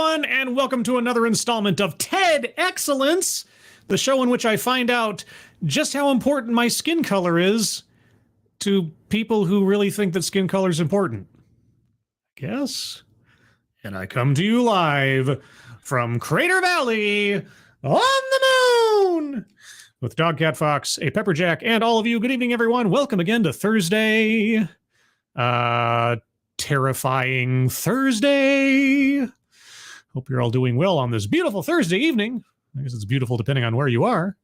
everyone, and welcome to another installment of TED Excellence, the show in which I find out just how important my skin color is to people who really think that skin color is important. I guess. And I come to you live from Crater Valley on the moon with Dog Cat Fox, a Pepperjack, and all of you. Good evening, everyone. Welcome again to Thursday. Terrifying Thursday. Hope you're all doing well on this beautiful Thursday evening. I guess it's beautiful depending on where you are.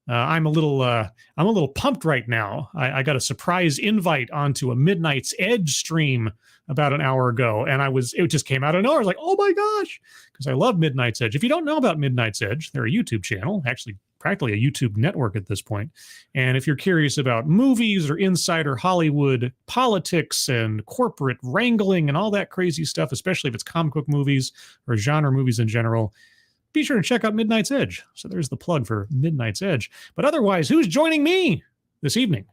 I'm a little pumped right now. I got a surprise invite onto a Midnight's Edge stream about an hour ago, and it just came out of nowhere. I was like, oh my gosh, because I love Midnight's Edge. If you don't know about Midnight's Edge, they're a YouTube channel, actually practically a YouTube network at this point. And if you're curious about movies or insider Hollywood politics and corporate wrangling and all that crazy stuff, especially if it's comic book movies or genre movies in general, be sure to check out Midnight's Edge. So there's the plug for Midnight's Edge. But otherwise, who's joining me this evening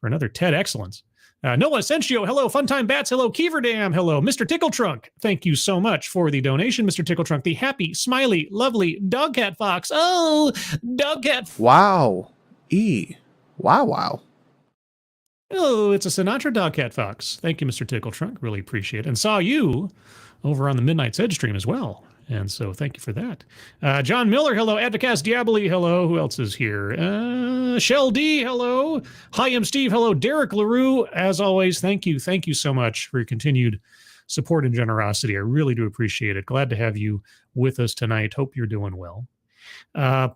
for another TED Excellence? Noah Asensio, hello. Funtime Bats, hello. Keeverdam, hello. Mr. Tickletrunk, thank you so much for the donation. Mr. Tickletrunk, the happy, smiley, lovely Dog Cat Fox. Oh, Dog Cat. Wow. Wow. Oh, it's a Sinatra Dog Cat Fox. Thank you, Mr. Tickletrunk. Really appreciate it. And saw you over on the Midnight's Edge stream as well. And so thank you for that. John Miller, hello. Advocast Diaboli, hello. Who else is here? Shell D, hello. Hi, I'm Steve, hello. Derek LaRue, as always, thank you. Thank you so much for your continued support and generosity. I really do appreciate it. Glad to have you with us tonight. Hope you're doing well.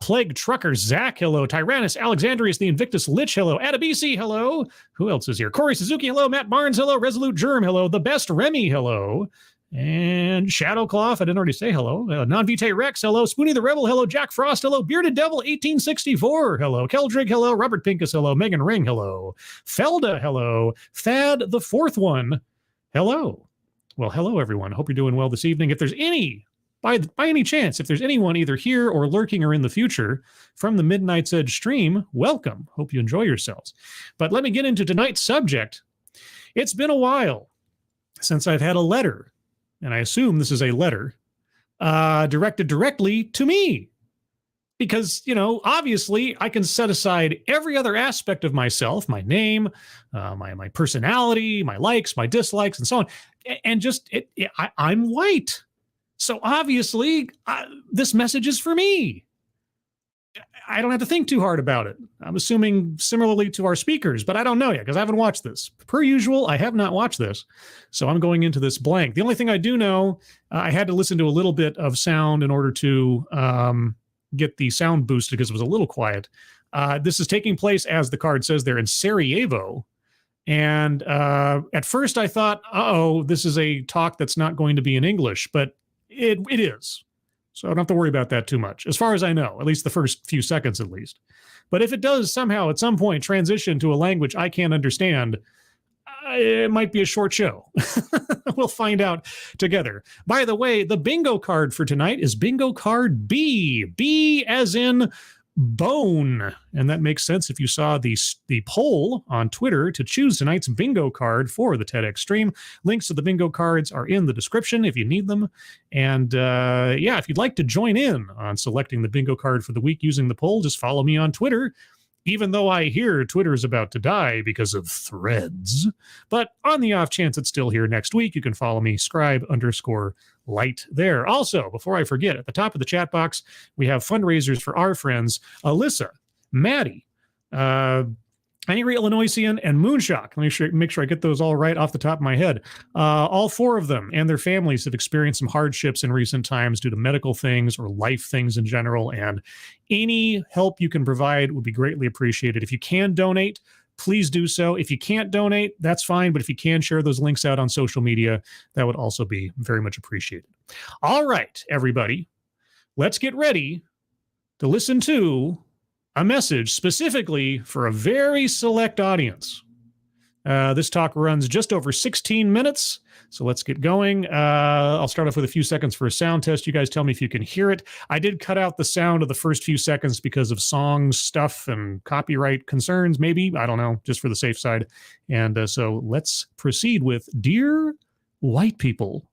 Plague Trucker Zach, hello. Tyrannus Alexandrius, the Invictus Lich, hello. Adabisi, hello. Who else is here? Corey Suzuki, hello. Matt Barnes, hello. Resolute Germ, hello. The Best Remy, hello. And Shadowcloth, I didn't already say hello. Non-Vitae Rex, hello. Spoony the Rebel, hello. Jack Frost, hello. Bearded Devil 1864, hello. Keldrig, hello. Robert Pincus, hello. Megan Ring, hello. Felda, hello. Thad the Fourth One, hello. Well, hello, everyone. Hope you're doing well this evening. If there's any, by any chance, if there's anyone either here or lurking or in the future from the Midnight's Edge stream, welcome. Hope you enjoy yourselves. But let me get into tonight's subject. It's been a while since I've had a letter, and I assume this is a letter, directed directly to me. Because, obviously I can set aside every other aspect of myself, my name, my personality, my likes, my dislikes, and so on. And just, I'm white. So obviously, this message is for me. I don't have to think too hard about it. I'm assuming similarly to our speakers, but I don't know yet because I haven't watched this. Per usual, I have not watched this, so I'm going into this blank. The only thing I do know, I had to listen to a little bit of sound in order to get the sound boosted because it was a little quiet. This is taking place, as the card says there, in Sarajevo. And at first I thought, this is a talk that's not going to be in English, but it is. So I don't have to worry about that too much, as far as I know, at least the first few seconds at least. But if it does somehow at some point transition to a language I can't understand, it might be a short show. We'll find out together. By the way, the bingo card for tonight is bingo card B. B as in bone. And that makes sense if you saw the poll on Twitter to choose tonight's bingo card for the TEDx stream. Links to the bingo cards are in the description if you need them. And if you'd like to join in on selecting the bingo card for the week using the poll, just follow me on Twitter. Even though I hear Twitter is about to die because of threads. But on the off chance it's still here next week, you can follow me, scribe_light there. Also, before I forget, at the top of the chat box, we have fundraisers for our friends, Alyssa, Maddie, Angry Illinoisian, and Moonshock. Let me make sure I get those all right off the top of my head. All four of them and their families have experienced some hardships in recent times due to medical things or life things in general, and any help you can provide would be greatly appreciated. If you can donate, please do so. If you can't donate, that's fine, but if you can share those links out on social media, that would also be very much appreciated. All right, everybody, let's get ready to listen to a message specifically for a very select audience. This talk runs just over 16 minutes, so let's get going. I'll start off with a few seconds for a sound test. You guys tell me if you can hear it. I did cut out the sound of the first few seconds because of song stuff and copyright concerns, maybe. I don't know, just for the safe side. And so let's proceed with Dear White People.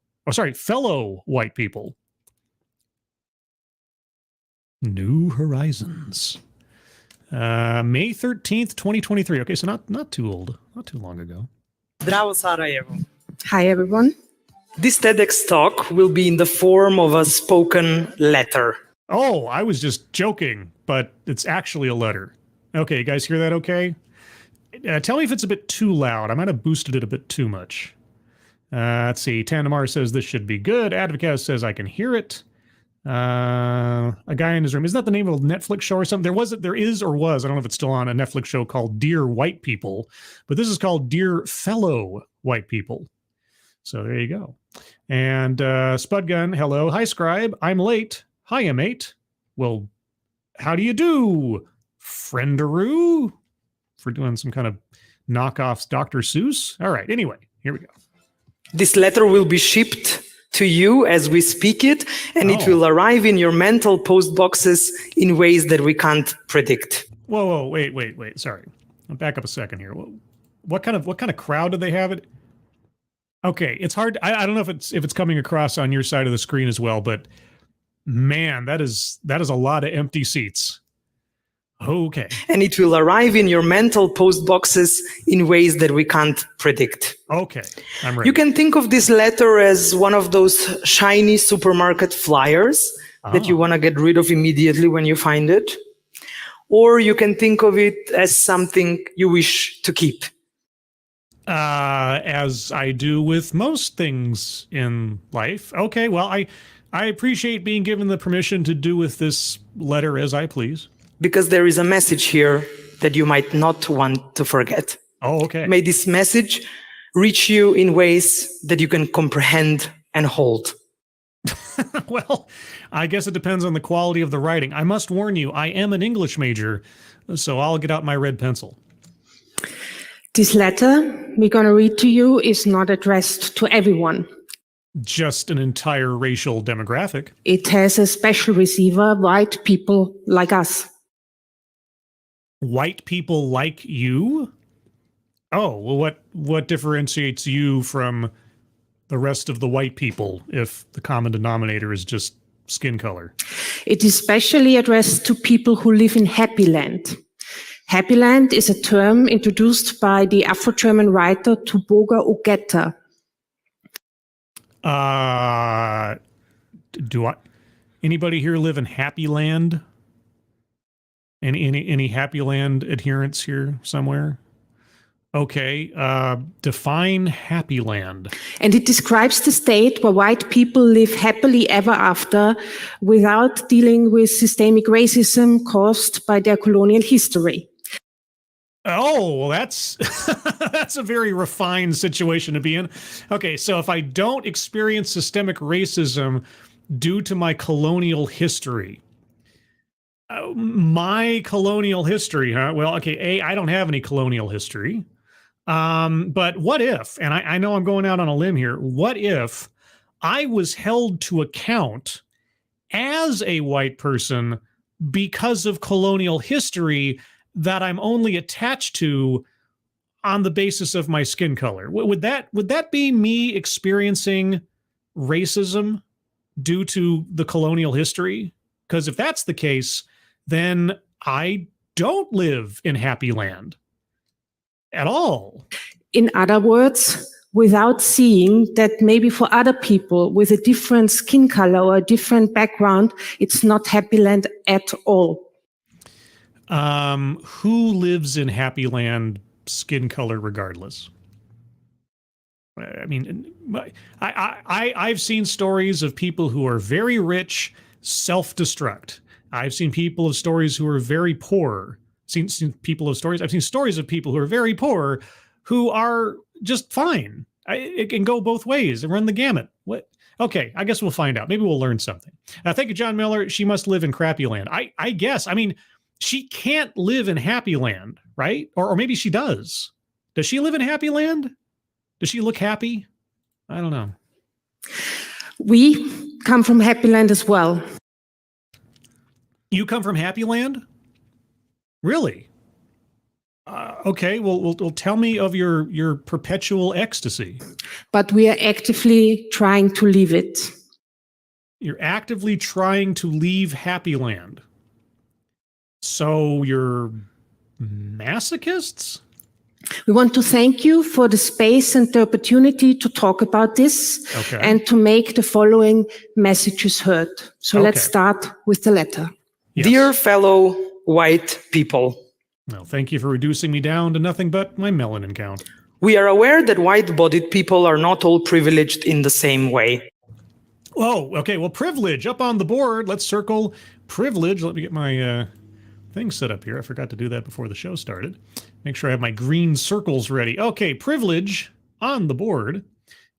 Fellow white people. New Horizons. May 13th, 2023. Okay, so not too old, not too long ago. Bravo, Sarajevo. Hi, everyone. This TEDx talk will be in the form of a spoken letter. Oh, I was just joking, but it's actually a letter. Okay, you guys hear that okay? Tell me if it's a bit too loud. I might have boosted it a bit too much. Let's see. Tandemar says this should be good. Advocast says I can hear it. A guy in his room. Isn't that the name of a Netflix show or something? There is or was, I don't know if it's still on, a Netflix show called Dear White People, but this is called Dear Fellow White People. So there you go. And Spudgun, hello. Hi, Scribe. I'm late. Hiya, mate. Well, how do you do, friendaroo? For doing some kind of knockoffs Dr. Seuss. All right, anyway, here we go. This letter will be shipped to you as we speak it, and it will arrive in your mental post boxes in ways that we can't predict. Whoa, wait. Sorry. I'll back up a second here. What kind of crowd do they have it? Okay, it's hard. I don't know if it's coming across on your side of the screen as well, but man, that is a lot of empty seats. Okay. And it will arrive in your mental post boxes in ways that we can't predict. Okay, I'm ready. You can think of this letter as one of those shiny supermarket flyers that you want to get rid of immediately when you find it. Or you can think of it as something you wish to keep. As I do with most things in life. Okay, well, I appreciate being given the permission to do with this letter as I please. Because there is a message here that you might not want to forget. Oh, okay. May this message reach you in ways that you can comprehend and hold. Well, I guess it depends on the quality of the writing. I must warn you, I am an English major, so I'll get out my red pencil. This letter we're going to read to you is not addressed to everyone. Just an entire racial demographic. It has a special receiver, white people like us. White people like you? Oh, well, what differentiates you from the rest of the white people if the common denominator is just skin color? It is specially addressed to people who live in Happy Land. Happy Land is a term introduced by the Afro-German writer Tuboga Ogeta. Anybody here live in Happy Land? Any Happy Land adherents here somewhere? Okay, define Happy Land. And it describes the state where white people live happily ever after without dealing with systemic racism caused by their colonial history. Oh, well, that's that's a very refined situation to be in. Okay, so if I don't experience systemic racism due to my colonial history, my colonial history, huh? Well, okay, I don't have any colonial history. But what if, and I know I'm going out on a limb here, what if I was held to account as a white person because of colonial history that I'm only attached to on the basis of my skin color? Would that be me experiencing racism due to the colonial history? Because if that's the case, then I don't live in Happy Land at all. In other words, without seeing that maybe for other people with a different skin color or a different background, it's not Happy Land at all. Who lives in Happy Land skin color regardless? I mean, I've seen stories of people who are very rich self-destruct. I've seen people of stories who are very poor. I've seen stories of people who are very poor who are just fine. It can go both ways and run the gamut. What? Okay, I guess we'll find out. Maybe we'll learn something. Thank you, John Miller. She must live in Crappy Land. I guess. I mean, she can't live in Happy Land, right? Or maybe she does. Does she live in Happy Land? Does she look happy? I don't know. We come from Happy Land as well. You come from Happy Land? Really? Okay, well, tell me of your perpetual ecstasy. But we are actively trying to leave it. You're actively trying to leave Happy Land. So you're masochists? We want to thank you for the space and the opportunity to talk about this and to make the following messages heard. So let's start with the letter. Yes. Dear fellow white people. Well, thank you for reducing me down to nothing but my melanin count. We are aware that white-bodied people are not all privileged in the same way. Oh, okay. Well, privilege up on the board. Let's circle privilege. Let me get my thing set up here. I forgot to do that before the show started. Make sure I have my green circles ready. Okay, privilege on the board.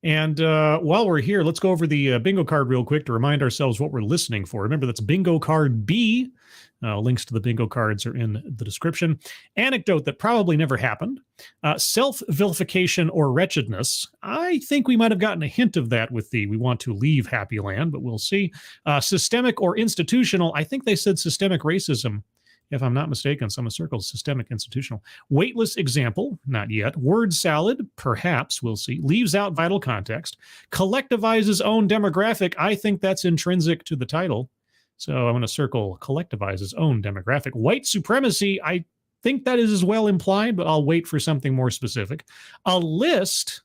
And while we're here, let's go over the bingo card real quick to remind ourselves what we're listening for. Remember, that's bingo card B. Links to the bingo cards are in the description. Anecdote that probably never happened. Self-vilification or wretchedness. I think we might have gotten a hint of that with the we want to leave Happy Land, but we'll see. Systemic or institutional. I think they said systemic racism. If I'm not mistaken, some circles, systemic, institutional. Weightless example, not yet. Word salad, perhaps, we'll see. Leaves out vital context. Collectivizes own demographic. I think that's intrinsic to the title. So I'm going to circle collectivizes own demographic. White supremacy, I think that is as well implied, but I'll wait for something more specific. A list,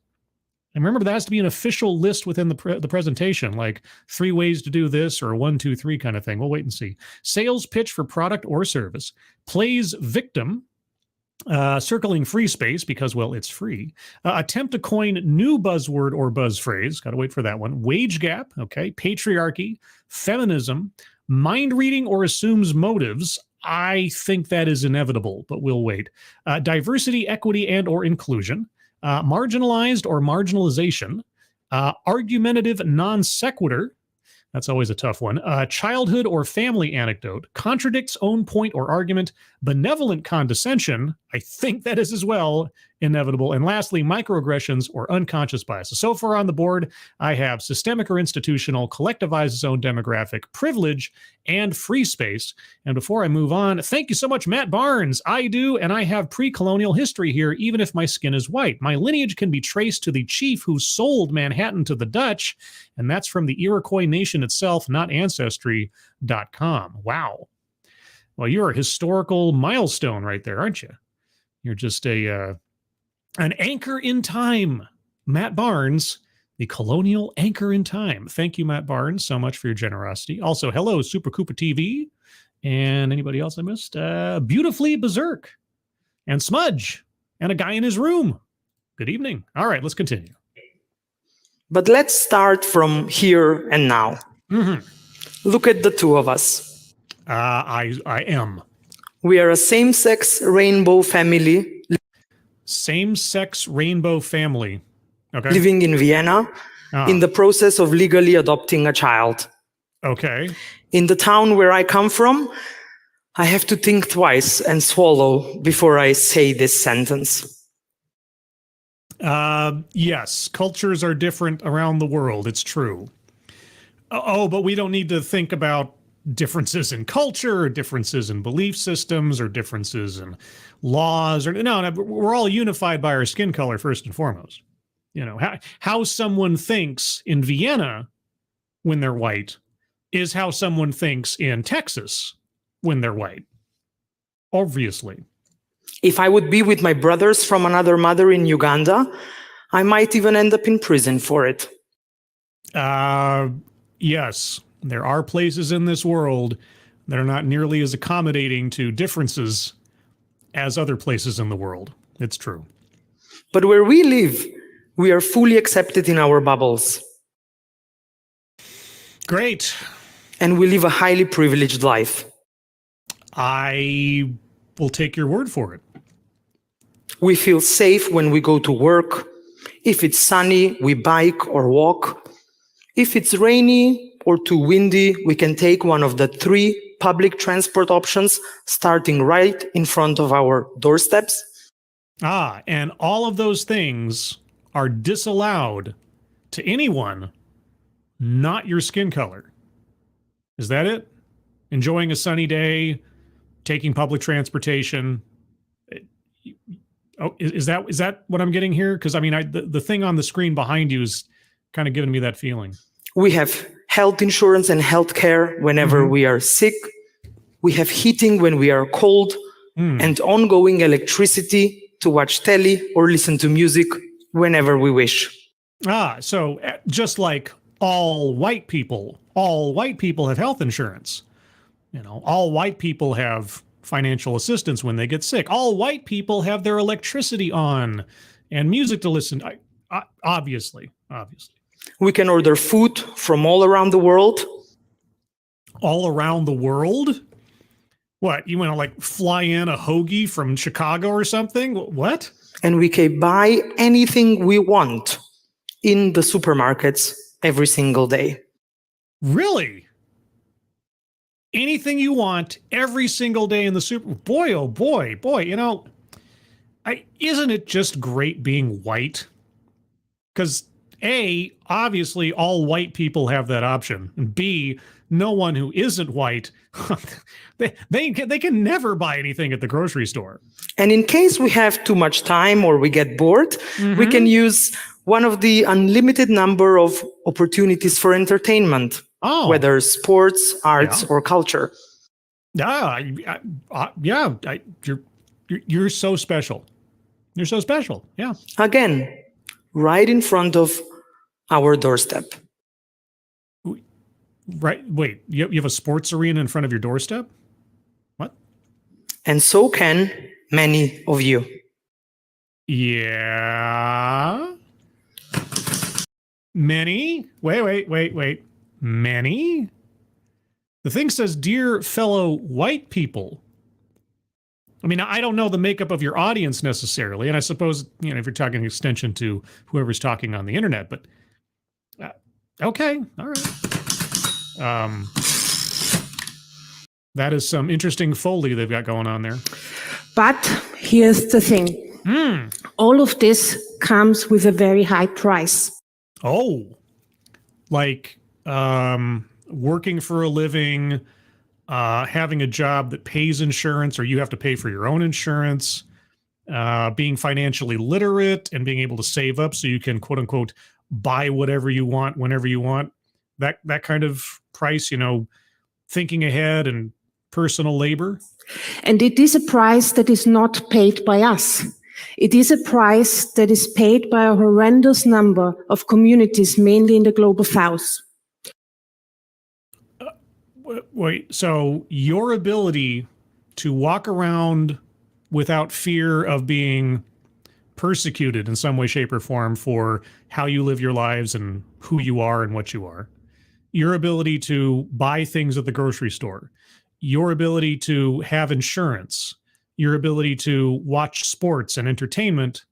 and remember that has to be an official list within the presentation, like 3 ways to do this or 1, 2, 3 kind of thing. We'll wait and see. Sales pitch for product or service. Plays victim. Circling free space because, well, it's free. Attempt to coin new buzzword or buzz phrase. Got to wait for that one. Wage gap. Okay. Patriarchy. Feminism. Mind reading or assumes motives. I think that is inevitable, but we'll wait. Diversity, equity, and or inclusion. Marginalized or marginalization. Argumentative non sequitur. That's always a tough one. Childhood or family anecdote. Contradicts own point or argument. Benevolent condescension. I think that is as well inevitable. And lastly, microaggressions or unconscious biases. So far on the board, I have systemic or institutional, collectivizes own demographic, privilege, and free space. And before I move on, thank you so much, Matt Barnes. I do, and I have pre-colonial history here, even if my skin is white. My lineage can be traced to the chief who sold Manhattan to the Dutch, and that's from the Iroquois Nation itself, not Ancestry.com. Wow. Well, you're a historical milestone right there, aren't you? You're just an anchor in time. Matt Barnes, the colonial anchor in time. Thank you, Matt Barnes, so much for your generosity. Also, hello, Super Koopa TV. And anybody else I missed? Beautifully Berserk. And Smudge. And a guy in his room. Good evening. All right, let's continue. But let's start from here and now. Mm-hmm. Look at the two of us. I am. We are a same-sex rainbow family. Same-sex rainbow family. Okay. Living in Vienna, in the process of legally adopting a child. Okay. In the town where I come from, I have to think twice and swallow before I say this sentence. Yes, cultures are different around the world. It's true. Oh, but we don't need to think about differences in culture or differences in belief systems or differences in laws or no, we're all unified by our skin color first and foremost. You know, how someone thinks in Vienna when they're white is how someone thinks in Texas when they're white. Obviously. If I would be with my brothers from another mother in Uganda, I might even end up in prison for it. Yes. There are places in this world that are not nearly as accommodating to differences as other places in the world. It's true. But where we live, we are fully accepted in our bubbles. Great. And we live a highly privileged life. I will take your word for it. We feel safe when we go to work. If it's sunny, we bike or walk. If it's rainy or too windy, we can take one of the 3 public transport options starting right in front of our doorsteps. And all of those things are disallowed to anyone not your skin color. Is that it? Enjoying a sunny day, taking public transportation. Oh, is that what I'm getting here? Because I mean, the thing on the screen behind you is kind of giving me that feeling. We have health insurance and health care whenever we are sick. We have heating when we are cold, and ongoing electricity to watch telly or listen to music whenever we wish. So just like all white people have health insurance. All white people have financial assistance when they get sick. All white people have their electricity on and music to listen to. Obviously. We can order food from all around the world. All around the world? What, you want to like fly in a hoagie from Chicago or something? What? And we can buy anything we want in the supermarkets every single day. Really? Anything you want every single day in the super. Boy, oh boy. Isn't it just great being white? Because A, obviously all white people have that option. And B, no one who isn't white, they can never buy anything at the grocery store. And in case we have too much time or we get bored, we can use one of the unlimited number of opportunities for entertainment, whether sports, arts, or culture. You're so special. You're so special. Yeah. Again, right in front of our doorstep. Right. Wait, you have a sports arena in front of your doorstep? What? And so can many of you. Yeah. Many? Wait. Many? The thing says, dear fellow white people. I mean, I don't know the makeup of your audience necessarily, and I suppose, if you're talking extension to whoever's talking on the internet, but okay, all right. That is some interesting Foley they've got going on there. But here's the thing. All of this comes with a very high price. Oh, like working for a living, having a job that pays insurance, or you have to pay for your own insurance, being financially literate and being able to save up so you can, quote unquote, buy whatever you want whenever you want. That kind of price, thinking ahead and personal labor. And it is a price that is not paid by us. It is a price that is paid by a horrendous number of communities, mainly in the global south. Wait, so your ability to walk around without fear of being persecuted in some way, shape, or form for how you live your lives and who you are and what you are, your ability to buy things at the grocery store, your ability to have insurance, your ability to watch sports and entertainment,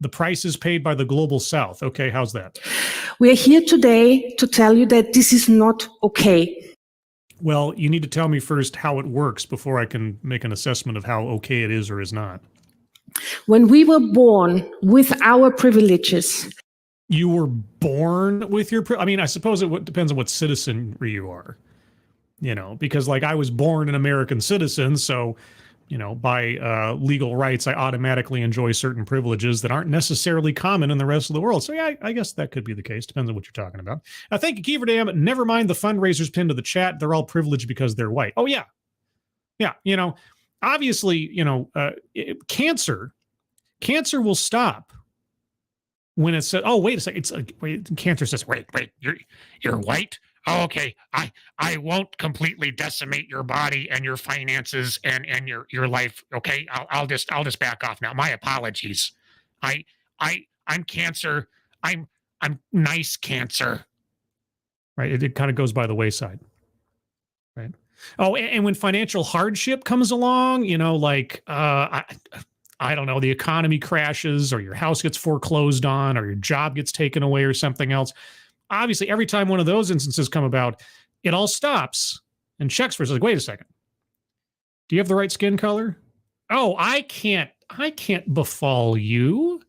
the price is paid by the global south. Okay, how's that? We're here today to tell you that this is not okay. Well, you need to tell me first how it works before I can make an assessment of how okay it is or is not. When we were born with our privileges. You were born with your, I suppose it depends on what citizenry you are, because like I was born an American citizen. So, by legal rights, I automatically enjoy certain privileges that aren't necessarily common in the rest of the world. So yeah, I guess that could be the case. Depends on what you're talking about. Thank you, Keeverdam. Never mind the fundraisers pinned to the chat. They're all privileged because they're white. Oh yeah. Yeah. Obviously, cancer will stop when it says, oh, wait a second. It's cancer says, wait, you're white? Oh, okay. I won't completely decimate your body and your finances and your life. Okay. I'll just back off now. My apologies. I'm cancer. I'm nice cancer. Right. It kind of goes by the wayside. Right. Oh, and when financial hardship comes along, I don't know, the economy crashes or your house gets foreclosed on or your job gets taken away or something else. Obviously, every time one of those instances come about, it all stops and checks for us. Like, wait a second. Do you have the right skin color? Oh, I can't befall you.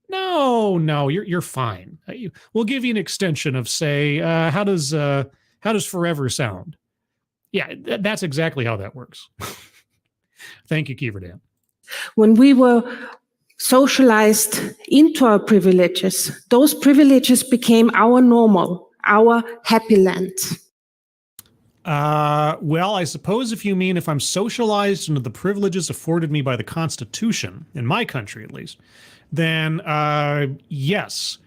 No, you're fine. We'll give you an extension of, say, how does forever sound? Yeah, that's exactly how that works. Thank you, Keeverdam. When we were socialized into our privileges, those privileges became our normal, our happy land. Well, I suppose if you mean if I'm socialized into the privileges afforded me by the Constitution, in my country at least, then yes,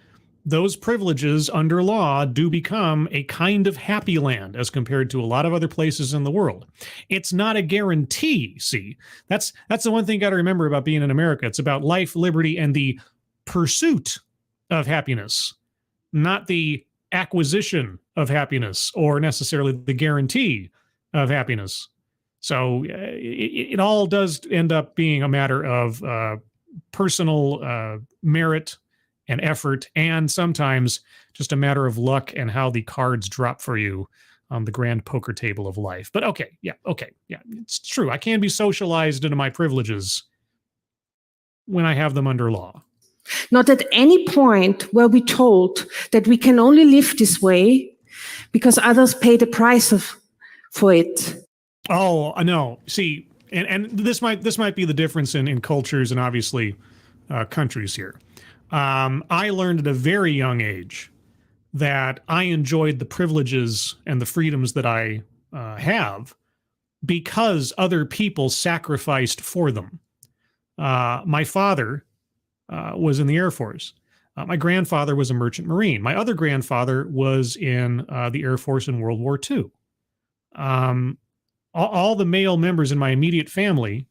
those privileges under law do become a kind of happy land as compared to a lot of other places in the world. It's not a guarantee, see. That's the one thing you got to remember about being in America. It's about life, liberty, and the pursuit of happiness, not the acquisition of happiness or necessarily the guarantee of happiness. So it all does end up being a matter of personal merit and effort, and sometimes just a matter of luck and how the cards drop for you on the grand poker table of life. But okay, yeah, it's true. I can be socialized into my privileges when I have them under law. Not at any point were we told that we can only live this way because others pay the price for it. Oh, no. See, and this might be the difference in cultures and obviously countries here. I learned at a very young age that I enjoyed the privileges and the freedoms that I have because other people sacrificed for them. My father was in the Air Force. My grandfather was a merchant marine. My other grandfather was in the Air Force in World War II. All the male members in my immediate family,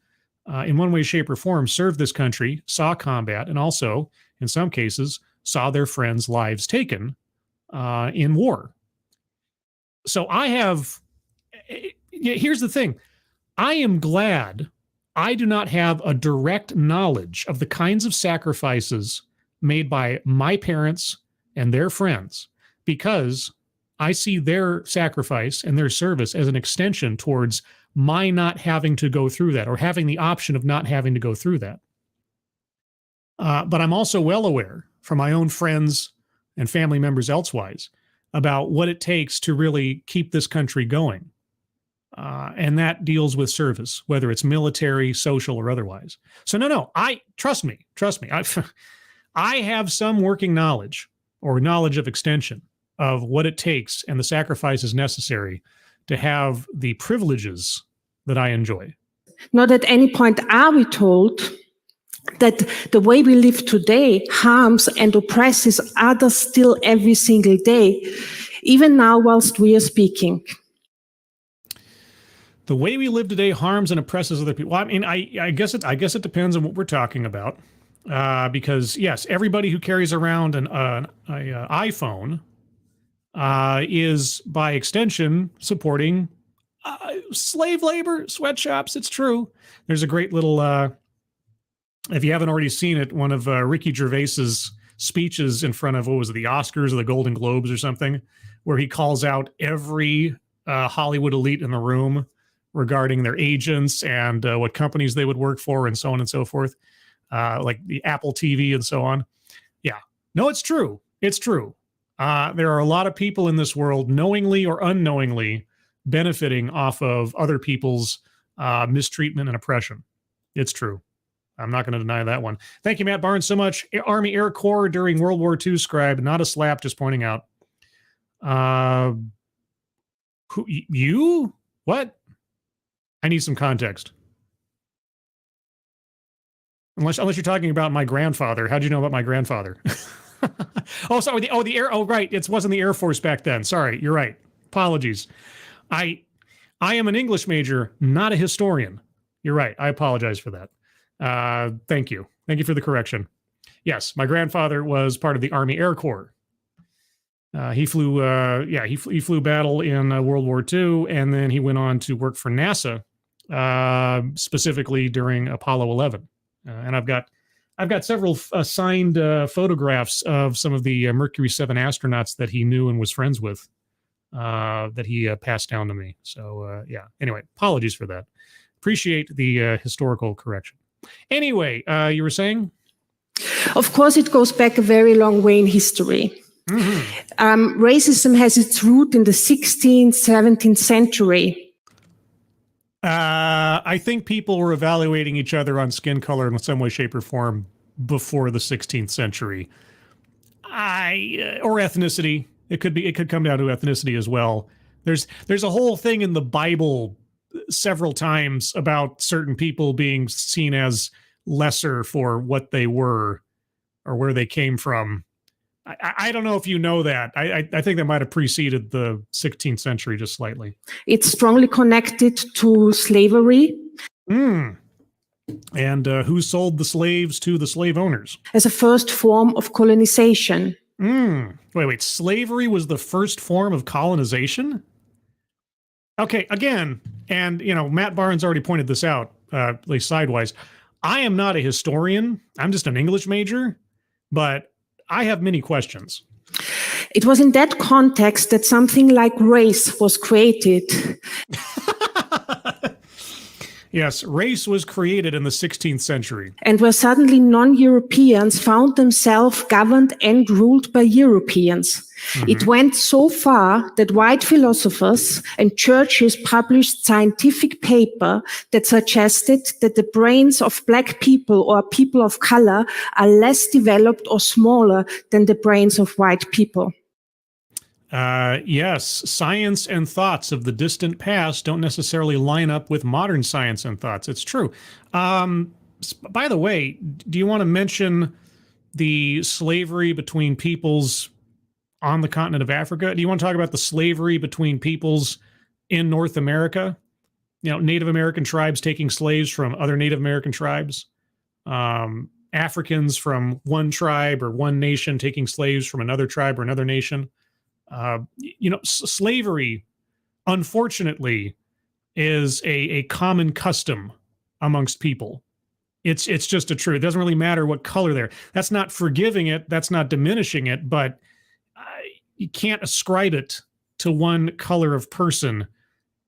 in one way, shape, or form, served this country, saw combat, and also, in some cases, saw their friends' lives taken in war. So here's the thing. I am glad I do not have a direct knowledge of the kinds of sacrifices made by my parents and their friends, because I see their sacrifice and their service as an extension towards my not having to go through that, or having the option of not having to go through that. But I'm also well aware from my own friends and family members elsewise about what it takes to really keep this country going. And that deals with service, whether it's military, social, or otherwise. So no, trust me. I have some working knowledge or knowledge of extension of what it takes and the sacrifices necessary to have the privileges that I enjoy. Not at any point are we told that the way we live today harms and oppresses others still every single day, even now whilst we are speaking. The way we live today harms and oppresses other people. Well, I mean, I guess it depends on what we're talking about, because yes, everybody who carries around an iPhone is by extension supporting slave labor, sweatshops. It's true. There's a great little, if you haven't already seen it, one of Ricky Gervais's speeches in front of, what was it, the Oscars or the Golden Globes or something, where he calls out every Hollywood elite in the room regarding their agents and what companies they would work for and so on and so forth, like the Apple TV and so on. Yeah, no, it's true. It's true. There are a lot of people in this world, knowingly or unknowingly, benefiting off of other people's mistreatment and oppression. It's true. I'm not going to deny that one. Thank you, Matt Barnes, so much. Army Air Corps during World War II scribe, not a slap, just pointing out. You? What? I need some context. Unless you're talking about my grandfather. How'd you know about my grandfather? Oh, sorry. The air. Oh, right. It wasn't the Air Force back then. Sorry. You're right. Apologies. I am an English major, not a historian. You're right. I apologize for that. Thank you. Thank you for the correction. Yes, my grandfather was part of the Army Air Corps. He flew battle in World War II, and then he went on to work for NASA, specifically during Apollo 11. And I've got several signed photographs of some of the Mercury 7 astronauts that he knew and was friends with, that he passed down to me. So anyway, apologies for that. Appreciate the historical correction. Anyway, you were saying? Of course, it goes back a very long way in history. Mm-hmm. Racism has its root in the 16th, 17th century. I think people were evaluating each other on skin color in some way, shape, or form before the 16th century. Or ethnicity. It could come down to ethnicity as well. There's a whole thing in the Bible several times about certain people being seen as lesser for what they were or where they came from. I don't know if you know that. I think that might have preceded the 16th century just slightly. It's strongly connected to slavery. And who sold the slaves to the slave owners? As a first form of colonization. Wait. Slavery was the first form of colonization? Okay, again, and, Matt Barnes already pointed this out, at least sidewise. I am not a historian. I'm just an English major, but I have many questions. It was in that context that something like race was created. Yes, race was created in the 16th century. And where suddenly non-Europeans found themselves governed and ruled by Europeans. It went so far that white philosophers and churches published scientific paper that suggested that the brains of black people or people of color are less developed or smaller than the brains of white people. Yes, science and thoughts of the distant past don't necessarily line up with modern science and thoughts. It's true. By the way, do you want to mention the slavery between peoples on the continent of Africa? Do you want to talk about the slavery between peoples in North America? Native American tribes taking slaves from other Native American tribes, Africans from one tribe or one nation taking slaves from another tribe or another nation. Slavery, unfortunately, is a common custom amongst people. It's just a truth. It doesn't really matter what color they're. That's not forgiving it. That's not diminishing it. But you can't ascribe it to one color of person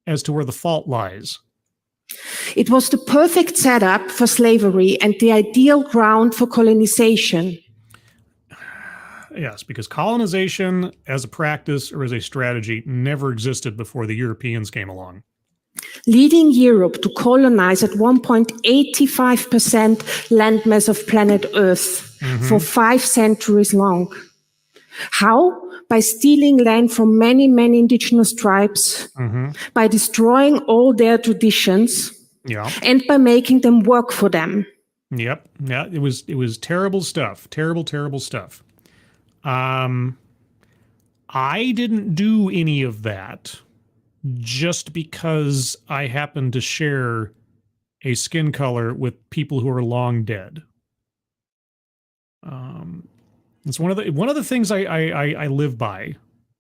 as to where the fault lies. It was the perfect setup for slavery and the ideal ground for colonization. Yes, because colonization as a practice or as a strategy never existed before the Europeans came along. Leading Europe to colonize at 1.85% landmass of planet Earth for 5 centuries long. How? By stealing land from many, many indigenous tribes, by destroying all their traditions, and by making them work for them. Yep. Yeah, it was terrible stuff. Terrible stuff. I didn't do any of that just because I happen to share a skin color with people who are long dead. It's one of the things I live by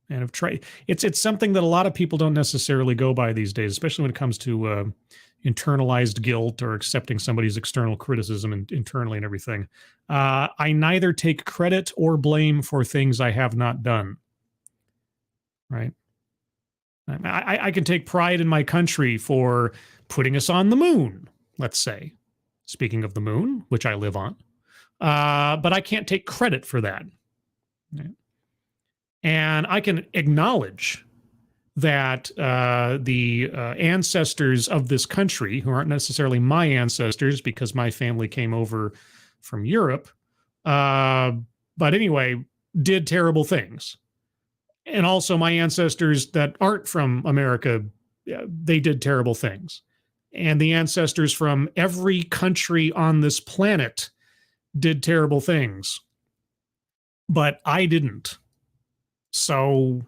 and have tried. It's something that a lot of people don't necessarily go by these days, especially when it comes to internalized guilt or accepting somebody's external criticism internally and everything. I neither take credit or blame for things I have not done. Right? I can take pride in my country for putting us on the moon, let's say. Speaking of the moon, which I live on. But I can't take credit for that. Right? And I can acknowledge that the ancestors of this country, who aren't necessarily my ancestors because my family came over from Europe, but anyway, did terrible things. And also my ancestors that aren't from America, they did terrible things. And the ancestors from every country on this planet did terrible things. But I didn't. So...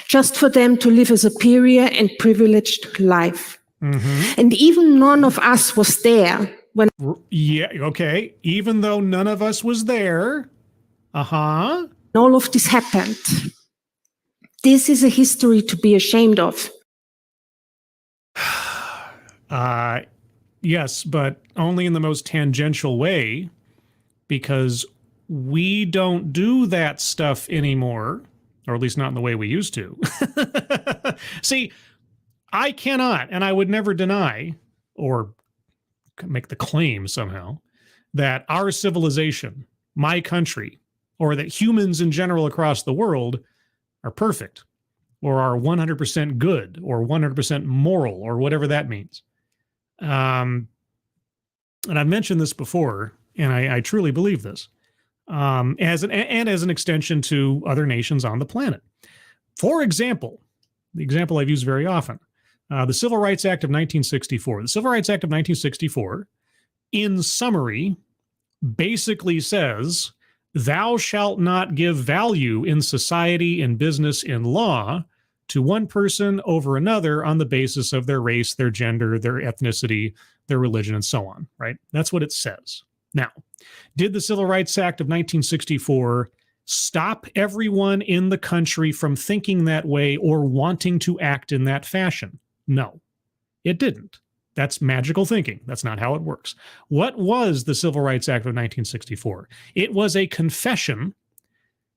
just for them to live a superior and privileged life. And even none of us was there when... Yeah, okay. Even though none of us was there. all of this happened. This is a history to be ashamed of. Yes, but only in the most tangential way, because we don't do that stuff anymore, or at least not in the way we used to. See, I cannot, and I would never deny, or make the claim somehow, that our civilization, my country, or that humans in general across the world are perfect, or are 100% good, or 100% moral, or whatever that means. And I've mentioned this before, and I truly believe this, as an extension to other nations on the planet. For example, the example I've used very often. The Civil Rights Act of 1964. The Civil Rights Act of 1964, in summary, basically says, thou shalt not give value in society, in business, in law to one person over another on the basis of their race, their gender, their ethnicity, their religion, and so on, right? That's what it says. Now, did the Civil Rights Act of 1964 stop everyone in the country from thinking that way or wanting to act in that fashion? No, it didn't. That's magical thinking. That's not how it works. What was the Civil Rights Act of 1964? It was a confession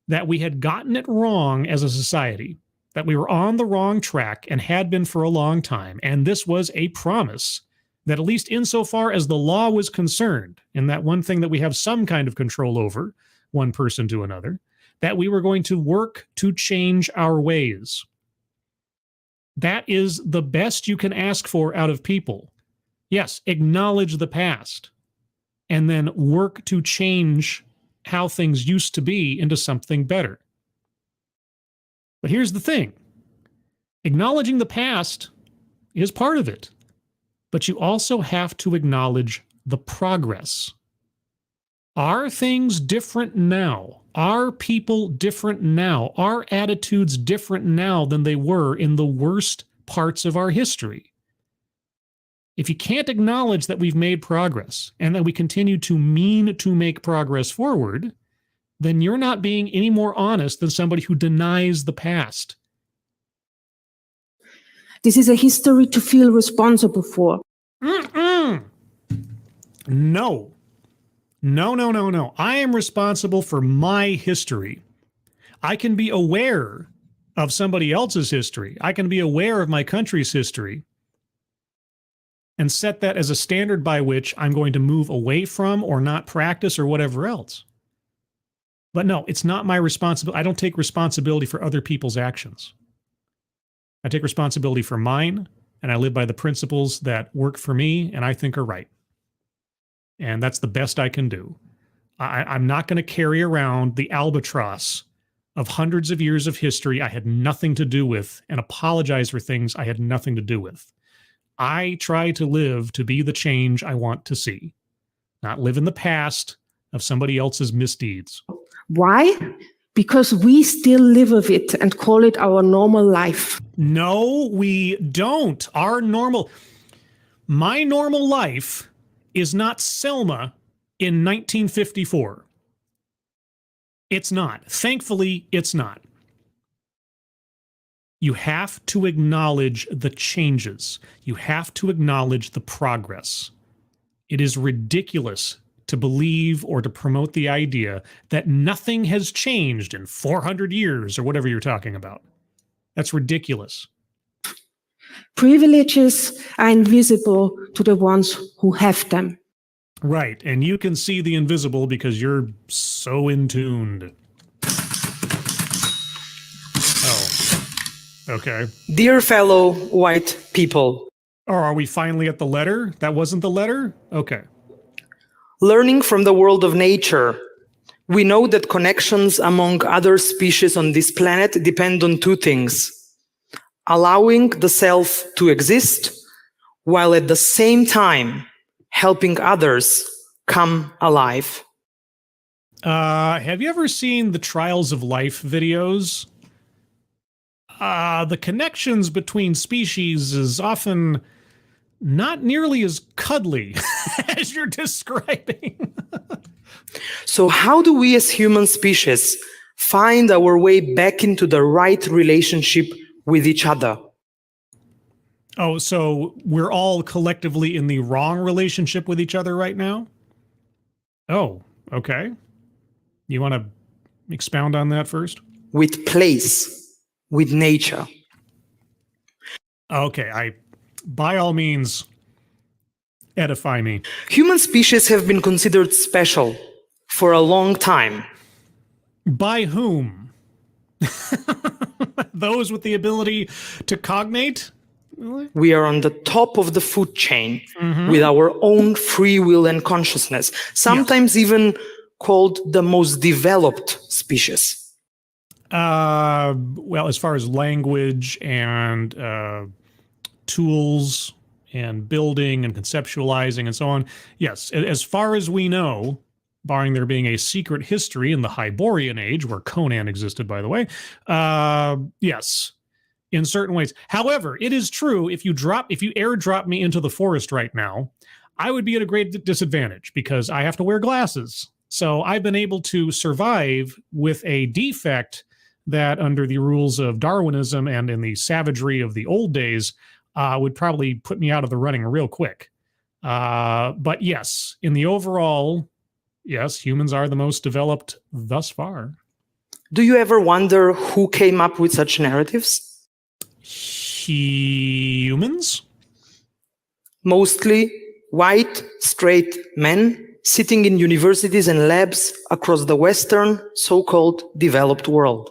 that we had gotten it wrong as a society, that we were on the wrong track and had been for a long time. And this was a promise that, at least insofar as the law was concerned, and that one thing that we have some kind of control over, one person to another, that we were going to work to change our ways. That is the best you can ask for out of people. Yes, acknowledge the past and then work to change how things used to be into something better. But here's the thing. Acknowledging the past is part of it, but you also have to acknowledge the progress. Are things different now? Are people different now? Are attitudes different now than they were in the worst parts of our history? If you can't acknowledge that we've made progress and that we continue to mean to make progress forward, then you're not being any more honest than somebody who denies the past. This is a history to feel responsible for. No. No. I am responsible for my history. I can be aware of somebody else's history. I can be aware of my country's history and set that as a standard by which I'm going to move away from or not practice or whatever else. But no, it's not my responsibility. I don't take responsibility for other people's actions. I take responsibility for mine, and I live by the principles that work for me and I think are right. And that's the best I can do. I'm not going to carry around the albatross of hundreds of years of history I had nothing to do with and apologize for things I had nothing to do with. I try to live to be the change I want to see, not live in the past of somebody else's misdeeds. Why? Because we still live with it and call it our normal life. No, we don't. My normal life is not Selma in 1954. It's not. Thankfully, it's not. You have to acknowledge the changes. You have to acknowledge the progress. It is ridiculous to believe or to promote the idea that nothing has changed in 400 years or whatever you're talking about. That's ridiculous. Privileges are invisible to the ones who have them. Right, and you can see the invisible because you're so in tuned. Oh, okay. Dear fellow white people. Oh, are we finally at the letter? That wasn't the letter? Okay. Learning from the world of nature, we know that connections among other species on this planet depend on two things: allowing the self to exist, while at the same time helping others come alive. Have you ever seen the Trials of Life videos? The connections between species is often not nearly as cuddly as you're describing. So how do we as human species find our way back into the right relationship with each other? Oh, so we're all collectively in the wrong relationship with each other right now? Oh, okay. You want to expound on that first? With place, with nature. Okay, by all means, edify me. Human species have been considered special for a long time. By whom? Those with the ability to cognate? We are on the top of the food chain with our own free will and consciousness, sometimes even called the most developed species. Well, as far as language and tools and building and conceptualizing and so on, yes, as far as we know, barring there being a secret history in the Hyborian age, where Conan existed, by the way, yes, in certain ways. However, it is true, if you airdrop me into the forest right now, I would be at a great disadvantage because I have to wear glasses. So I've been able to survive with a defect that, under the rules of Darwinism and in the savagery of the old days, would probably put me out of the running real quick. But yes, in the overall, yes, humans are the most developed thus far. Do you ever wonder who came up with such narratives? Humans? Mostly white, straight men sitting in universities and labs across the Western, so-called developed world.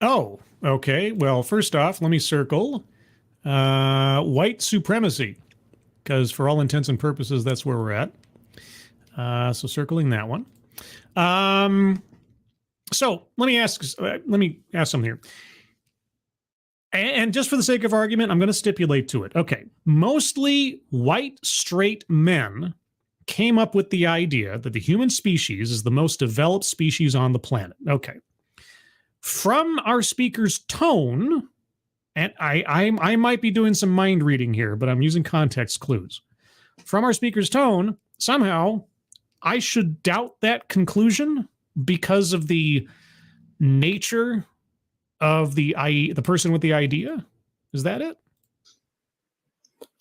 Oh, okay. Well, first off, let me circle white supremacy, because for all intents and purposes, that's where we're at. So circling that one. So let me ask something here. And just for the sake of argument, I'm going to stipulate to it. Okay, mostly white, straight men came up with the idea that the human species is the most developed species on the planet. Okay. From our speaker's tone, and I might be doing some mind reading here, but I'm using context clues. From our speaker's tone, somehow I should doubt that conclusion because of the nature of the person with the idea? Is that it?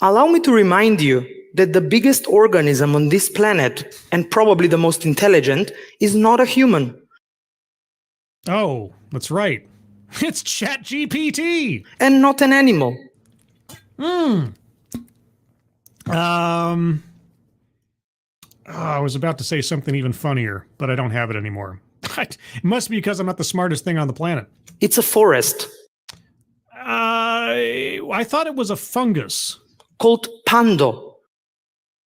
Allow me to remind you that the biggest organism on this planet, and probably the most intelligent, is not a human. Oh, that's right. It's ChatGPT. And not an animal. I was about to say something even funnier, but I don't have it anymore. It must be because I'm not the smartest thing on the planet. It's a forest. I thought it was a fungus. Called pando.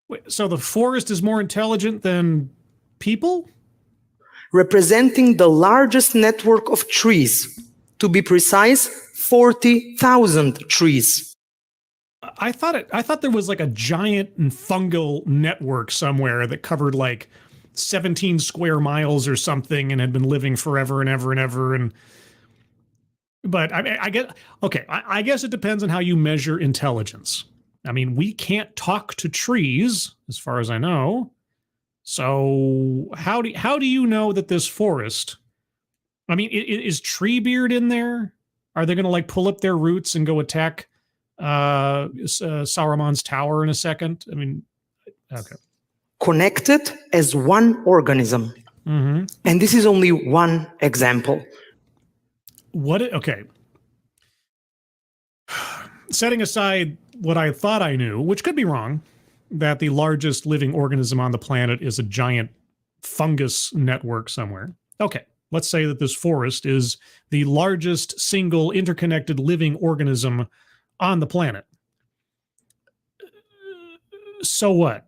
Wait, so the forest is more intelligent than people? Representing the largest network of trees. To be precise, 40,000 trees. I thought there was like a giant fungal network somewhere that covered like 17 square miles or something and had been living forever and ever and ever. But I guess it depends on how you measure intelligence. I mean, we can't talk to trees, as far as I know. So how do you know that this forest? I mean, is Treebeard in there? Are they going to like pull up their roots and go attack Saruman's tower in a second? I mean, okay. Connected as one organism. Mm-hmm. And this is only one example. Okay. Setting aside what I thought I knew, which could be wrong, that the largest living organism on the planet is a giant fungus network somewhere. Okay, let's say that this forest is the largest single interconnected living organism on the planet. So what?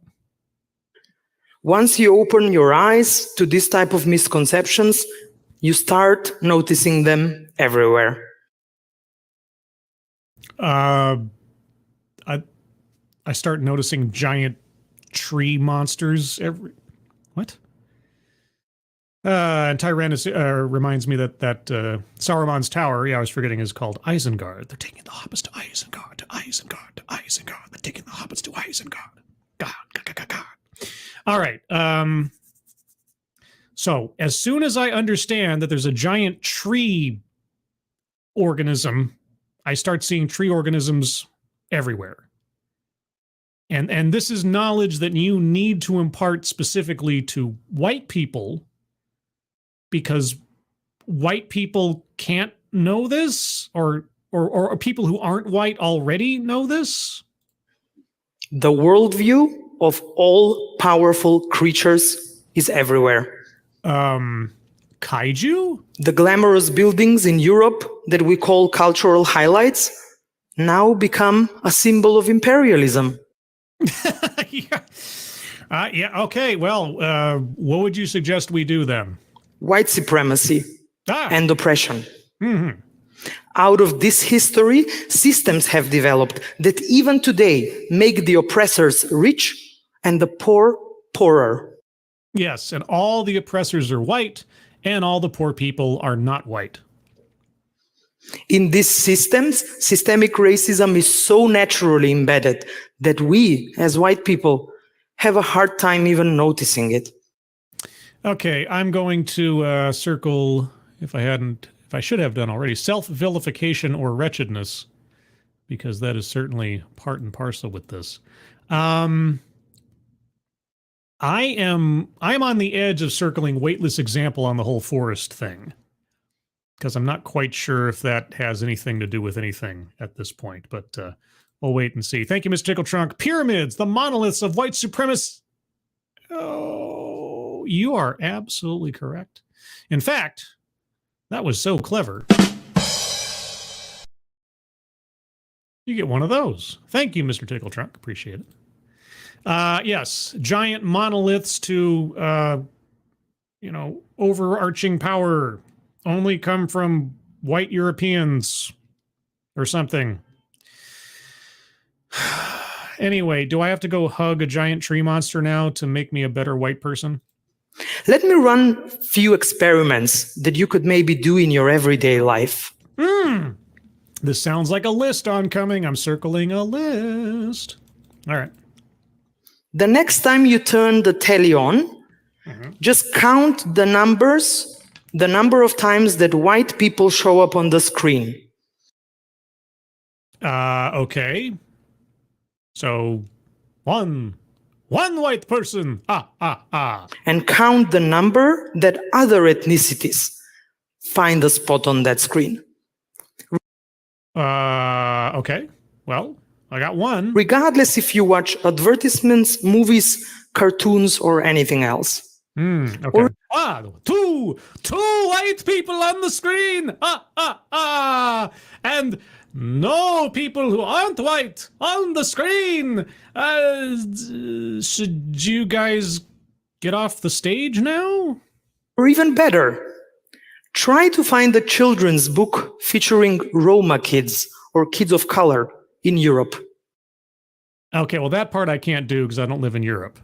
Once you open your eyes to this type of misconceptions, you start noticing them everywhere. I start noticing giant tree monsters what? And Tyrannus reminds me that Saruman's tower, I was forgetting, is called Isengard. They're taking the hobbits to Isengard, to Isengard, to Isengard. They're taking the hobbits to Isengard. God. All right. So as soon as I understand that there's a giant tree organism, I start seeing tree organisms everywhere. And this is knowledge that you need to impart specifically to white people, because white people can't know this, or people who aren't white already know this. The worldview of all powerful creatures is everywhere. Kaiju? The glamorous buildings in Europe that we call cultural highlights now become a symbol of imperialism. Okay. Well, what would you suggest we do then? White supremacy. and oppression. Mm-hmm. Out of this history, systems have developed that even today make the oppressors rich and the poor poorer. Yes, and all the oppressors are white, and all the poor people are not white. In these systems, systemic racism is so naturally embedded that we, as white people, have a hard time even noticing it. Okay, I'm going to circle, if I should have done already, self-vilification or wretchedness, because that is certainly part and parcel with this. I'm on the edge of circling weightless example on the whole forest thing, because I'm not quite sure if that has anything to do with anything at this point, but we'll wait and see. Thank you, Mr. Tickle Trunk. Pyramids, the monoliths of white supremacy. Oh, you are absolutely correct. In fact, that was so clever. You get one of those. Thank you, Mr. Tickle Trunk. Appreciate it. Yes, giant monoliths to, overarching power only come from white Europeans or something. Anyway, do I have to go hug a giant tree monster now to make me a better white person? Let me run a few experiments that you could maybe do in your everyday life. This sounds like a list oncoming. I'm circling a list. All right. The next time you turn the teleon, just count the number of times that white people show up on the screen. Okay. So, one white person. And count the number that other ethnicities find a spot on that screen. Okay. Well, I got one. Regardless if you watch advertisements, movies, cartoons, or anything else. Okay. Two white people on the screen. And no people who aren't white on the screen. Should you guys get off the stage now? Or even better, try to find a children's book featuring Roma kids or kids of color in Europe. Okay, well, that part I can't do because I don't live in Europe.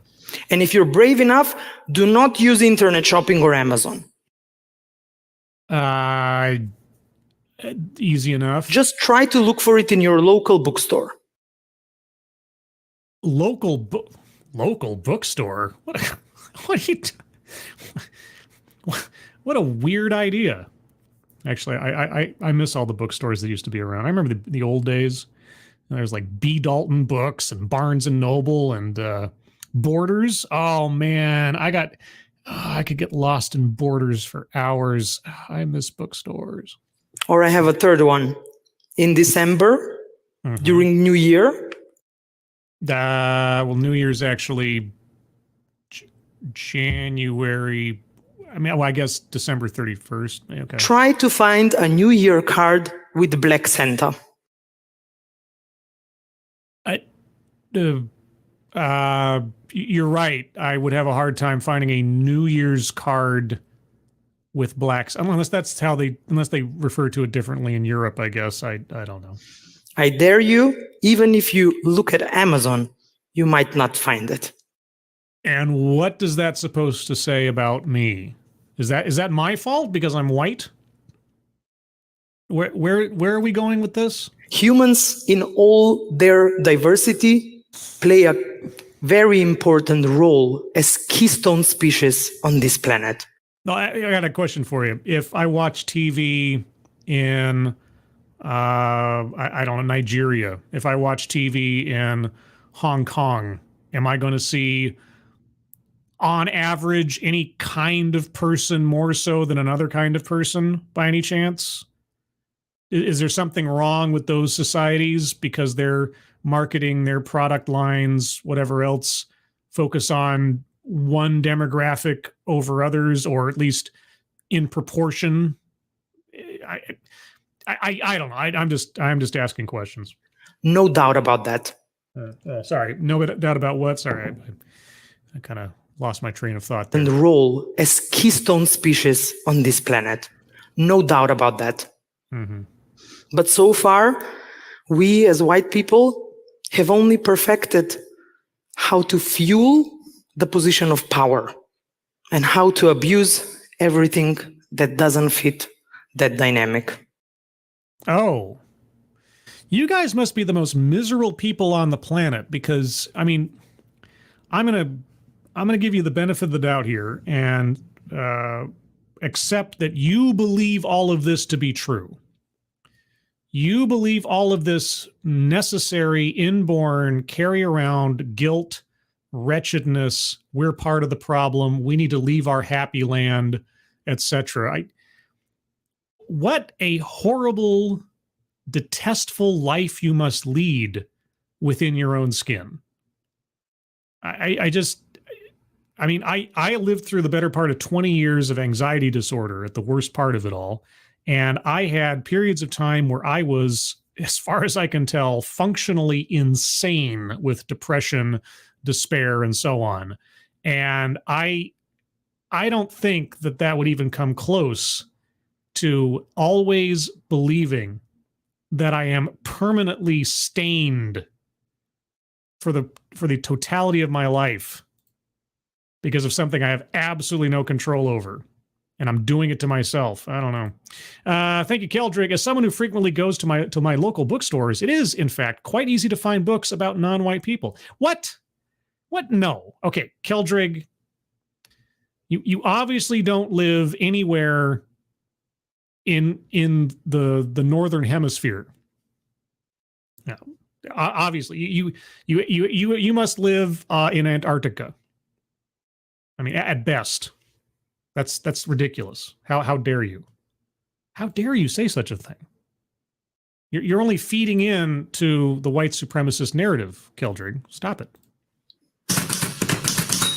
And if you're brave enough, do not use internet shopping or Amazon. Easy enough. Just try to look for it in your local bookstore. Local bookstore? What a weird idea. Actually, I miss all the bookstores that used to be around. I remember the old days. There's like B. Dalton Books and Barnes and Noble and Borders. Oh man, I could get lost in Borders for hours. I miss bookstores. Or I have a third one. In December, during New Year. Well, New Year's actually January. I guess December 31st. Okay. Try to find a New Year card with Black Santa. You're right. I would have a hard time finding a New Year's card with blacks, unless they refer to it differently in Europe. I guess I don't know. I dare you, even if you look at Amazon, you might not find it. And what is that supposed to say about me? Is that my fault because I'm white? Where are we going with this? Humans, in all their diversity, play a very important role as keystone species on this planet. No, I got a question for you. If I watch TV in, I don't know, Nigeria, if I watch TV in Hong Kong, am I going to see, on average, any kind of person more so than another kind of person by any chance? Is there something wrong with those societies because they're marketing their product lines, whatever else, focus on one demographic over others, or at least in proportion? I don't know. I'm just asking questions. No doubt about that. Sorry, no doubt about what? Sorry, I kind of lost my train of thought there. And role as keystone species on this planet. No doubt about that. Mm-hmm. But so far, we as white people have only perfected how to fuel the position of power and how to abuse everything that doesn't fit that dynamic. Oh, you guys must be the most miserable people on the planet, because I mean, I'm gonna give you the benefit of the doubt here and accept that you believe all of this to be true. You believe all of this necessary, inborn, carry around guilt, wretchedness. We're part of the problem. We need to leave our happy land, etc. What a horrible, detestful life you must lead within your own skin. I lived through the better part of 20 years of anxiety disorder at the worst part of it all. And I had periods of time where I was, as far as I can tell, functionally insane with depression, despair, and so on. And I don't think that would even come close to always believing that I am permanently stained for the totality of my life because of something I have absolutely no control over. And I'm doing it to myself. I don't know. Thank you, Keldrick. As someone who frequently goes to my local bookstores, it is, in fact, quite easy to find books about non-white people. What? No. Okay, Keldrick, you obviously don't live anywhere in the northern hemisphere. No, obviously you must live in Antarctica. I mean, at best. That's ridiculous. How dare you? How dare you say such a thing? You're only feeding in to the white supremacist narrative, Keldrick. Stop it.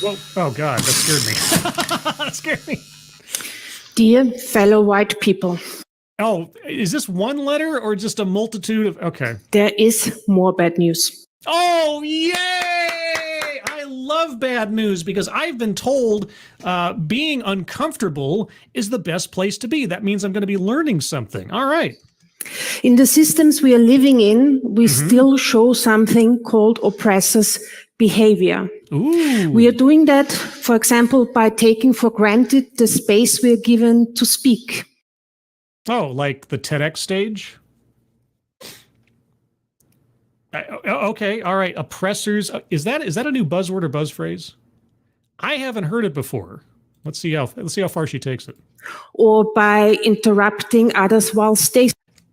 Whoa. Oh God, that scared me. That scared me. Dear fellow white people. Oh, is this one letter or just a multitude of? Okay. There is more bad news. Oh, yay! I love bad news because I've been told being uncomfortable is the best place to be. That means I'm going to be learning something. All right. In the systems we are living in, we still show something called oppressors' behavior. Ooh. We are doing that, for example, by taking for granted the space we are given to speak. Oh, like the TEDx stage? Okay, all right. Oppressors. Is that a new buzzword or buzz phrase? I haven't heard it before. Let's see how far she takes it. Or by interrupting others while they.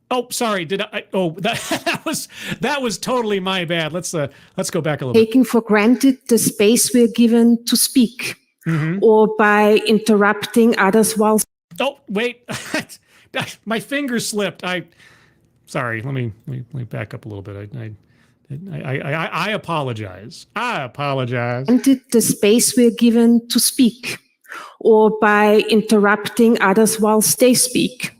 Oh, sorry. Did I? Oh, that was totally my bad. Let's go back a little bit. Taking for granted the space we are given to speak, or by interrupting others while. Oh, wait. My finger slipped. Sorry. Let me back up a little bit. I apologize. I apologize. The space we're given to speak, or by interrupting others whilst they speak,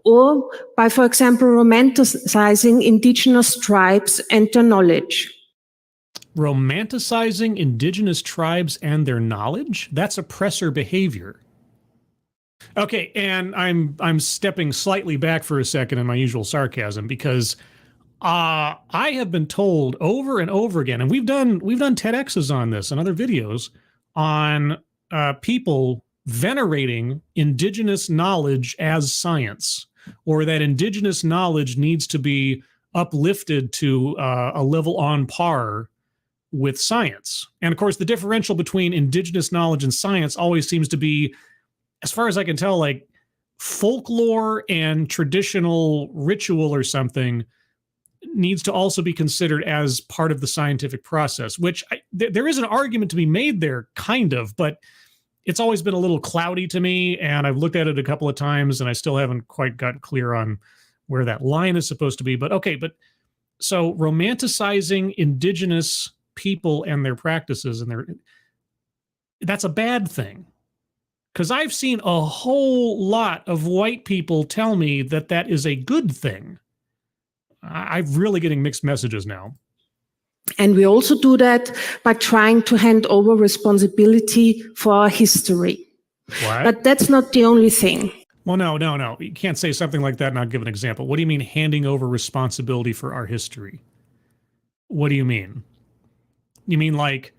or by, for example, romanticizing indigenous tribes and their knowledge. Romanticizing indigenous tribes and their knowledge? That's oppressor behavior. Okay, and I'm stepping slightly back for a second in my usual sarcasm because I have been told over and over again, and we've done TEDx's on this and other videos on people venerating indigenous knowledge as science, or that indigenous knowledge needs to be uplifted to a level on par with science. And of course, the differential between indigenous knowledge and science always seems to be, as far as I can tell, like folklore and traditional ritual or something needs to also be considered as part of the scientific process, which there is an argument to be made there, kind of, but it's always been a little cloudy to me, and I've looked at it a couple of times, and I still haven't quite got clear on where that line is supposed to be. But okay, so romanticizing indigenous people and their practices that's a bad thing. Because I've seen a whole lot of white people tell me that is a good thing. I'm really getting mixed messages now. And we also do that by trying to hand over responsibility for our history. What? But that's not the only thing. Well, no. You can't say something like that and not give an example. What do you mean handing over responsibility for our history? What do you mean? You mean like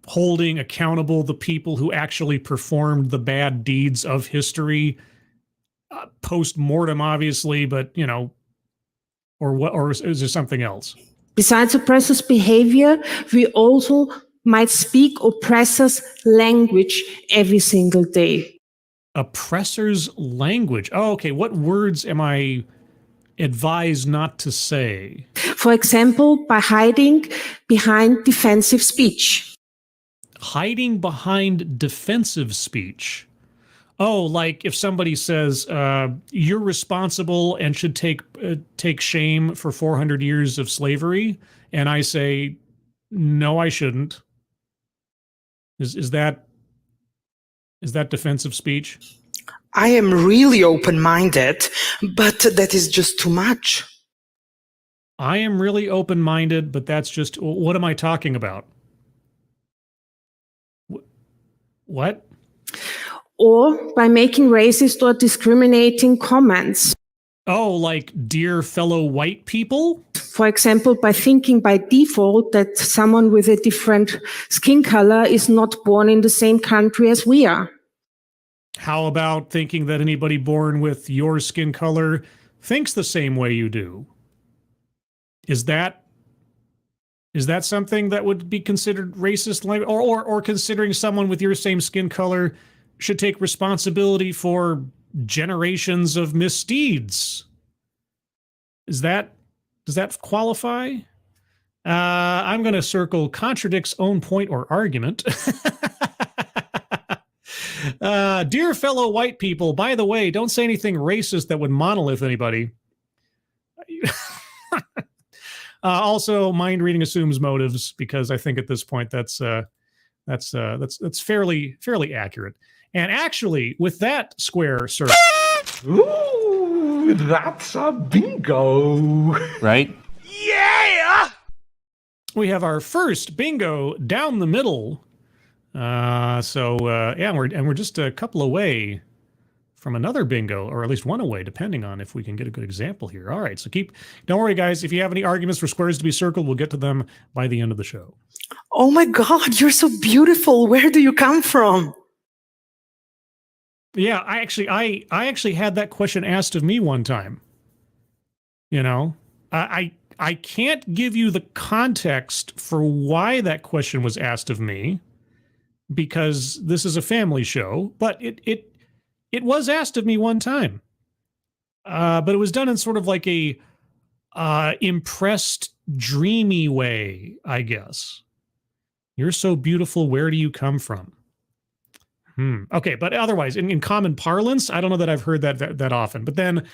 holding accountable the people who actually performed the bad deeds of history, post-mortem, obviously, but, you know, or what, or is there something else? Besides oppressors' behavior, we also might speak oppressors' language every single day. Oppressors' language. Oh, okay. What words am I advised not to say? For example, by hiding behind defensive speech. Hiding behind defensive speech. Oh, like if somebody says you're responsible and should take shame for 400 years of slavery, and I say no, I shouldn't. Is that defensive speech? I am really open-minded, but that is just too much. I am really open-minded, but that's just, what am I talking about? What? Or by making racist or discriminating comments. Oh, like dear fellow white people? For example, by thinking by default that someone with a different skin color is not born in the same country as we are. How about thinking that anybody born with your skin color thinks the same way you do? Is that something that would be considered racist, or considering someone with your same skin color should take responsibility for generations of misdeeds? Does that qualify? I'm going to circle contradicts own point or argument. Dear fellow white people, by the way, don't say anything racist that would monolith anybody. Also, mind reading assumes motives, because I think at this point that's fairly accurate. And actually, with that square circle, ooh, that's a bingo, Right? yeah. we have our first bingo down the middle. Yeah, we're just a couple away from another bingo, or at least one away, depending on if we can get a good example here. All right, so don't worry, guys. If you have any arguments for squares to be circled, we'll get to them by the end of the show. Oh my God, you're so beautiful. Where do you come from? Yeah, I actually had that question asked of me one time. You know, I can't give you the context for why that question was asked of me, because this is a family show, but it was asked of me one time. But it was done in sort of like a impressed, dreamy way, I guess. You're so beautiful, where do you come from? Okay, but otherwise, in common parlance, I don't know that I've heard that often. But then,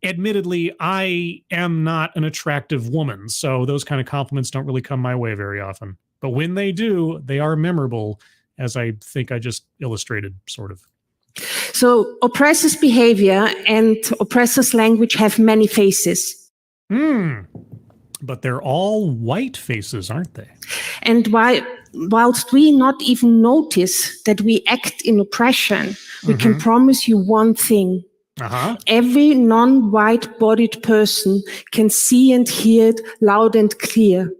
admittedly, I am not an attractive woman, so those kind of compliments don't really come my way very often. But when they do, they are memorable, as I think I just illustrated, sort of. So oppressors' behavior and oppressors' language have many faces. But they're all white faces, aren't they? And whilst we not even notice that we act in oppression, we can promise you one thing. Every non-white bodied person can see and hear it loud and clear.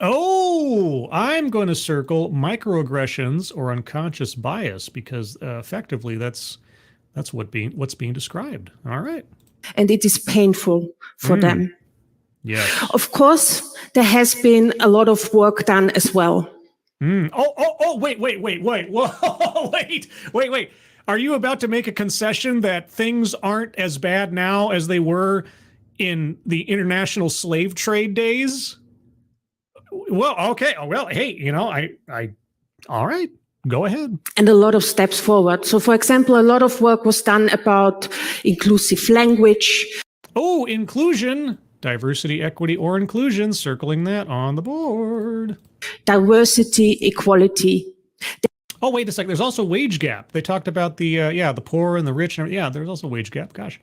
Oh, I'm going to circle microaggressions or unconscious bias, because effectively that's what's being described. All right. And it is painful for them. Yes. Of course, there has been a lot of work done as well. Oh, wait. Whoa, wait. Are you about to make a concession that things aren't as bad now as they were in the international slave trade days? Well, okay. Well, hey, you know, all right, go ahead. And a lot of steps forward. So, for example, a lot of work was done about inclusive language. Oh, inclusion, diversity, equity, or inclusion, circling that on the board. Diversity, equality. Oh, wait a second. There's also wage gap. They talked about the poor and the rich. Yeah, there's also wage gap. Gosh.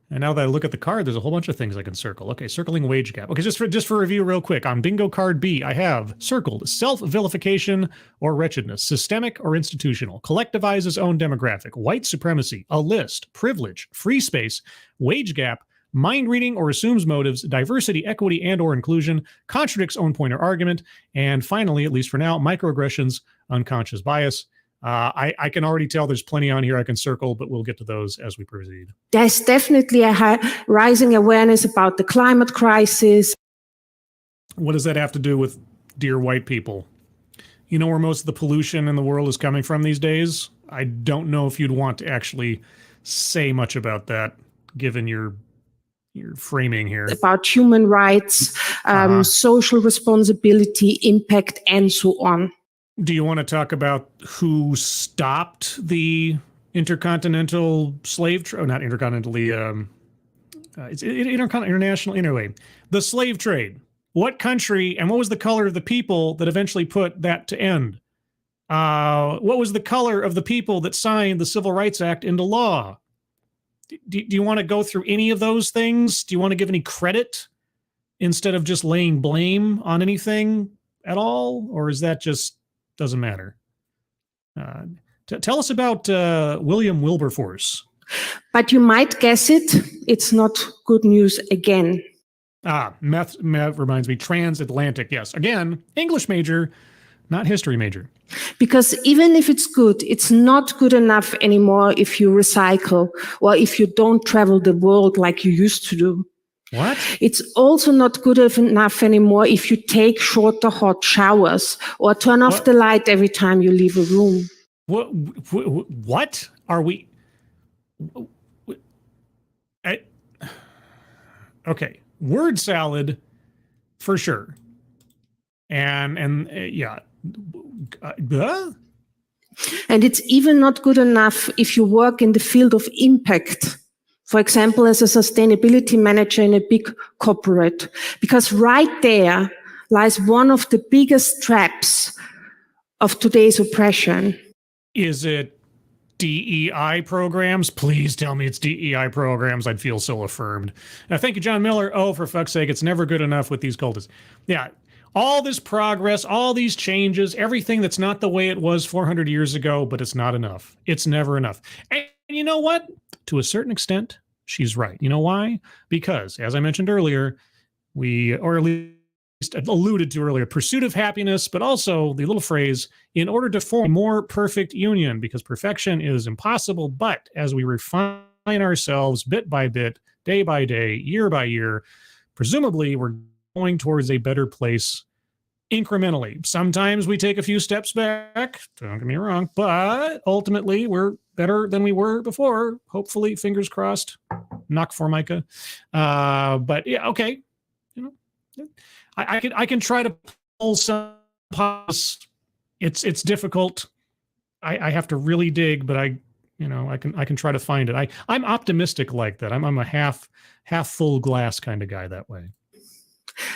And now that I look at the card, there's a whole bunch of things I can circle. Okay, circling wage gap. Okay, just for review real quick, on bingo card B, I have circled self-vilification or wretchedness, systemic or institutional, collectivizes own demographic, white supremacy, a list, privilege, free space, wage gap, mind reading or assumes motives, diversity, equity, and or inclusion, contradicts own point or argument, and finally, at least for now, microaggressions, unconscious bias. I can already tell there's plenty on here I can circle, but we'll get to those as we proceed. There's definitely a rising awareness about the climate crisis. What does that have to do with dear white people? You know where most of the pollution in the world is coming from these days? I don't know if you'd want to actually say much about that, given your framing here. About human rights, social responsibility, impact, and so on. Do you want to talk about who stopped the intercontinental slave trade? Oh, not intercontinentally. It's international. Anyway, the slave trade. What country and what was the color of the people that eventually put that to end? What was the color of the people that signed the Civil Rights Act into law? Do you want to go through any of those things? Do you want to give any credit instead of just laying blame on anything at all? Or is that just doesn't matter? Tell us about William Wilberforce. But you might guess it. It's not good news again. Meth reminds me, transatlantic. Yes. Again, English major, not history major. Because even if it's good, it's not good enough anymore if you recycle or if you don't travel the world like you used to do. What? It's also not good enough anymore if you take shorter hot showers or turn off the light every time you leave a room. What are we? Okay, word salad for sure. And yeah. And it's even not good enough if you work in the field of impact. For example, as a sustainability manager in a big corporate, because right there lies one of the biggest traps of today's oppression. Is it DEI programs? Please tell me it's DEI programs. I'd feel so affirmed. Thank you, John Miller. Oh, for fuck's sake, it's never good enough with these cultists. Yeah, all this progress, all these changes, everything that's not the way it was 400 years ago, but it's not enough. It's never enough. And you know what? To a certain extent, she's right. You know why? Because, as I mentioned earlier, or at least alluded to earlier, pursuit of happiness, but also the little phrase, in order to form a more perfect union, because perfection is impossible, but as we refine ourselves bit by bit, day by day, year by year, presumably we're going towards a better place incrementally. Sometimes we take a few steps back, don't get me wrong, but ultimately we're better than we were before. Hopefully, fingers crossed. Knock for Micah. But yeah, okay. You know, I can try to pull some pause. It's difficult. I have to really dig, but I can try to find it. I'm optimistic like that. I'm a half full glass kind of guy that way.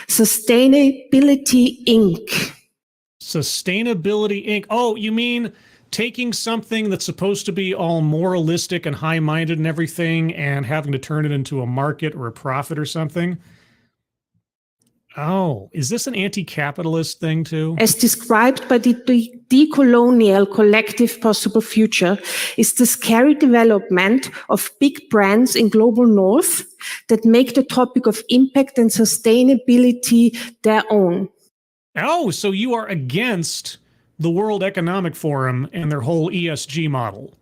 Sustainability Inc. Sustainability Inc. Oh, you mean taking something that's supposed to be all moralistic and high-minded and everything and having to turn it into a market or a profit or something? Oh, is this an anti-capitalist thing too? As described by the decolonial collective possible future, is the scary development of big brands in global north that make the topic of impact and sustainability their own. Oh, so you are against the World Economic Forum and their whole ESG model.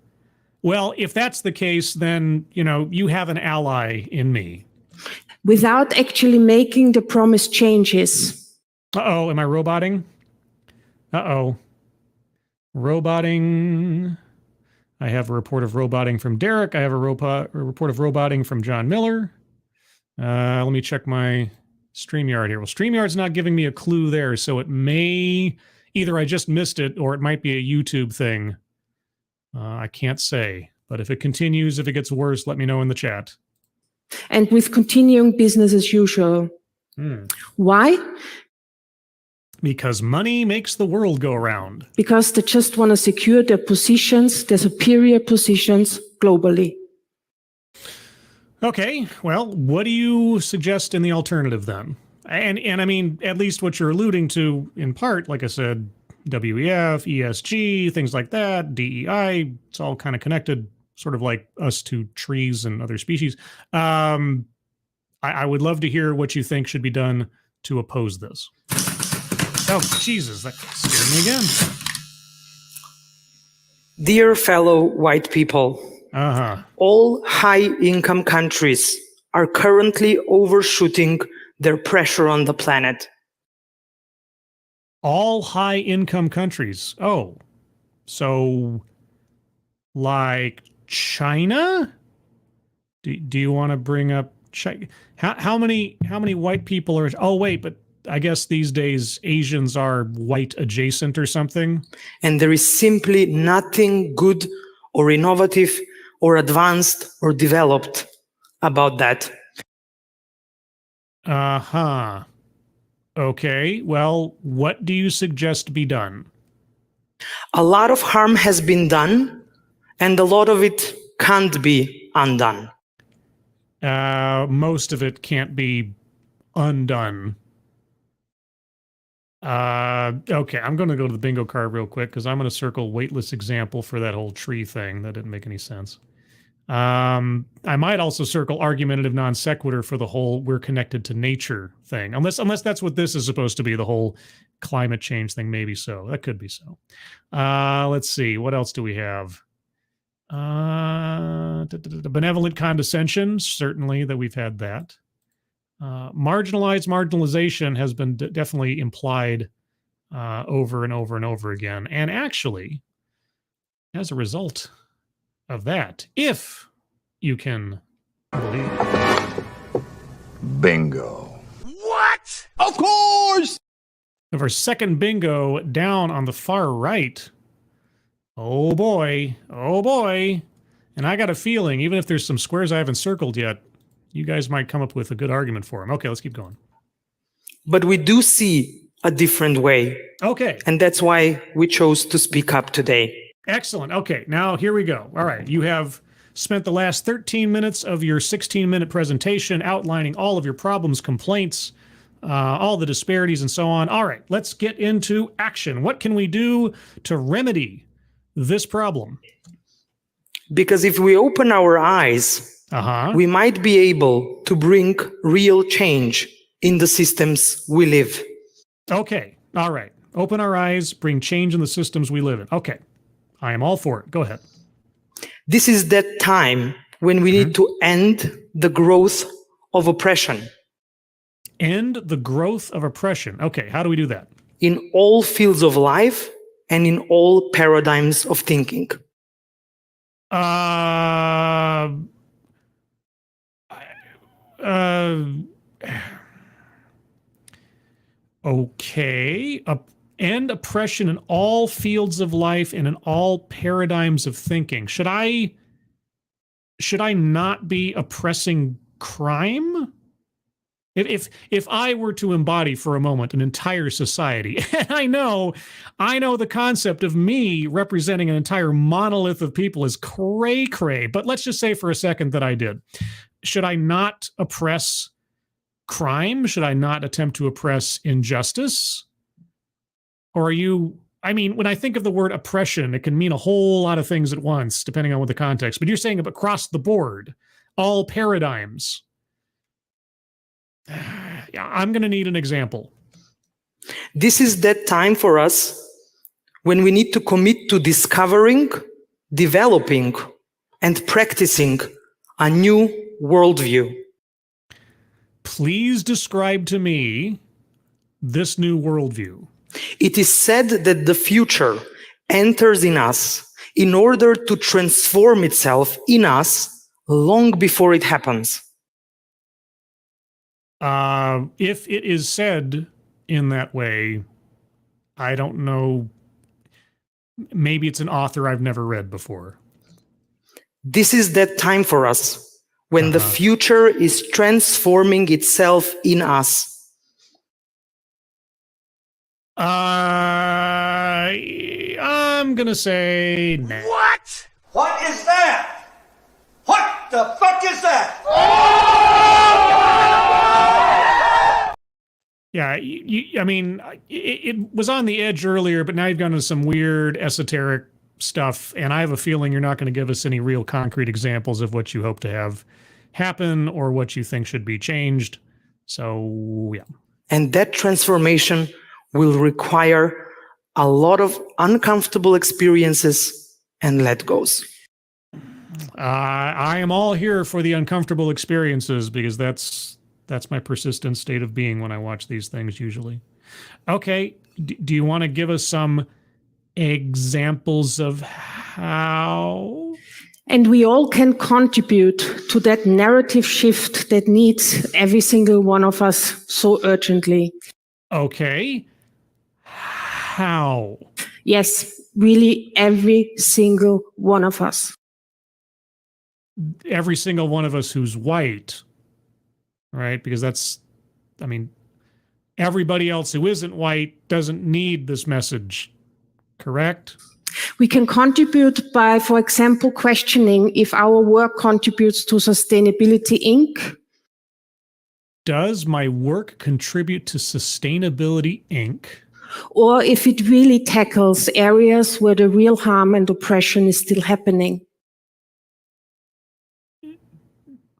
Well, if that's the case, then, you have an ally in me. Without actually making the promised changes. Uh-oh, am I roboting? Uh-oh. Roboting. I have a report of roboting from Derek. I have a report of roboting from John Miller. Let me check my Streamyard here. Well, Streamyard's not giving me a clue there, so it may... Either I just missed it, or it might be a YouTube thing. I can't say. But if it continues, if it gets worse, let me know in the chat. And with continuing business as usual. Why? Because money makes the world go around. Because they just want to secure their positions, their superior positions globally. Okay, well, what do you suggest in the alternative then? And I mean, at least what you're alluding to in part, like I said, WEF, ESG, things like that, DEI, it's all kind of connected, sort of like us to trees and other species. I would love to hear what you think should be done to oppose this. Oh, Jesus, that scared me again. Dear fellow white people, all high-income countries are currently overshooting their pressure on the planet. All high-income countries. Oh, so like China? Do you want to bring up China? How many white people are? Oh, wait, but I guess these days Asians are white adjacent or something. And there is simply nothing good or innovative or advanced or developed about that. Okay, well, what do you suggest be done? A lot of harm has been done, and a lot of it can't be undone. Most of it can't be undone. Okay, I'm going to go to the bingo card real quick because I'm going to circle weightless example for that whole tree thing. That didn't make any sense. I might also circle argumentative non sequitur for the whole we're connected to nature thing. Unless that's what this is supposed to be, the whole climate change thing. Maybe so. That could be so. Let's see. What else do we have? Benevolent condescension. Certainly that we've had that. Marginalization has been definitely implied over and over and over again. And actually, as a result of that, if you can believe. Bingo. What? Of course! Of our second bingo down on the far right. Oh boy. Oh boy. And I got a feeling, even if there's some squares I haven't circled yet, you guys might come up with a good argument for them. Okay, let's keep going. But we do see a different way. Okay. And that's why we chose to speak up today. Excellent. Okay, now here we go. All right, you have spent the last 13 minutes of your 16-minute presentation outlining all of your problems, complaints, all the disparities, and so on. All right, let's get into action. What can we do to remedy this problem? Because if we open our eyes, we might be able to bring real change in the systems we live. Okay, all right. Open our eyes, bring change in the systems we live in. Okay, I am all for it. Go ahead. This is that time when we need to end the growth of oppression. End the growth of oppression. Okay, how do we do that? In all fields of life and in all paradigms of thinking. Okay. End oppression in all fields of life and in all paradigms of thinking. Should I not be oppressing crime? If I were to embody for a moment an entire society, and I know the concept of me representing an entire monolith of people is cray-cray, but let's just say for a second that I did. Should I not oppress crime? Should I not attempt to oppress injustice? Or I mean, when I think of the word oppression, it can mean a whole lot of things at once, depending on what the context, but you're saying across the board, all paradigms. I'm going to need an example. This is that time for us when we need to commit to discovering, developing, and practicing a new worldview. Please describe to me this new worldview. It is said that the future enters in us in order to transform itself in us long before it happens. If it is said in that way, I don't know. Maybe it's an author I've never read before. This is that time for us when the future is transforming itself in us. I'm gonna say nah. What? What is that? What the fuck is that? Yeah, I mean, it was on the edge earlier, but now you've gone into some weird esoteric stuff, and I have a feeling you're not going to give us any real concrete examples of what you hope to have happen or what you think should be changed. So, yeah. And that transformation will require a lot of uncomfortable experiences and let goes. I am all here for the uncomfortable experiences because that's my persistent state of being when I watch these things usually. Okay, do you want to give us some examples of how? And we all can contribute to that narrative shift that needs every single one of us so urgently. Okay, how? Yes, really every single one of us. Every single one of us who's white, right? Because that's, I mean, everybody else who isn't white doesn't need this message, correct? We can contribute by, for example, questioning if our work contributes to Sustainability Inc. Does my work contribute to Sustainability Inc.? Or if it really tackles areas where the real harm and oppression is still happening.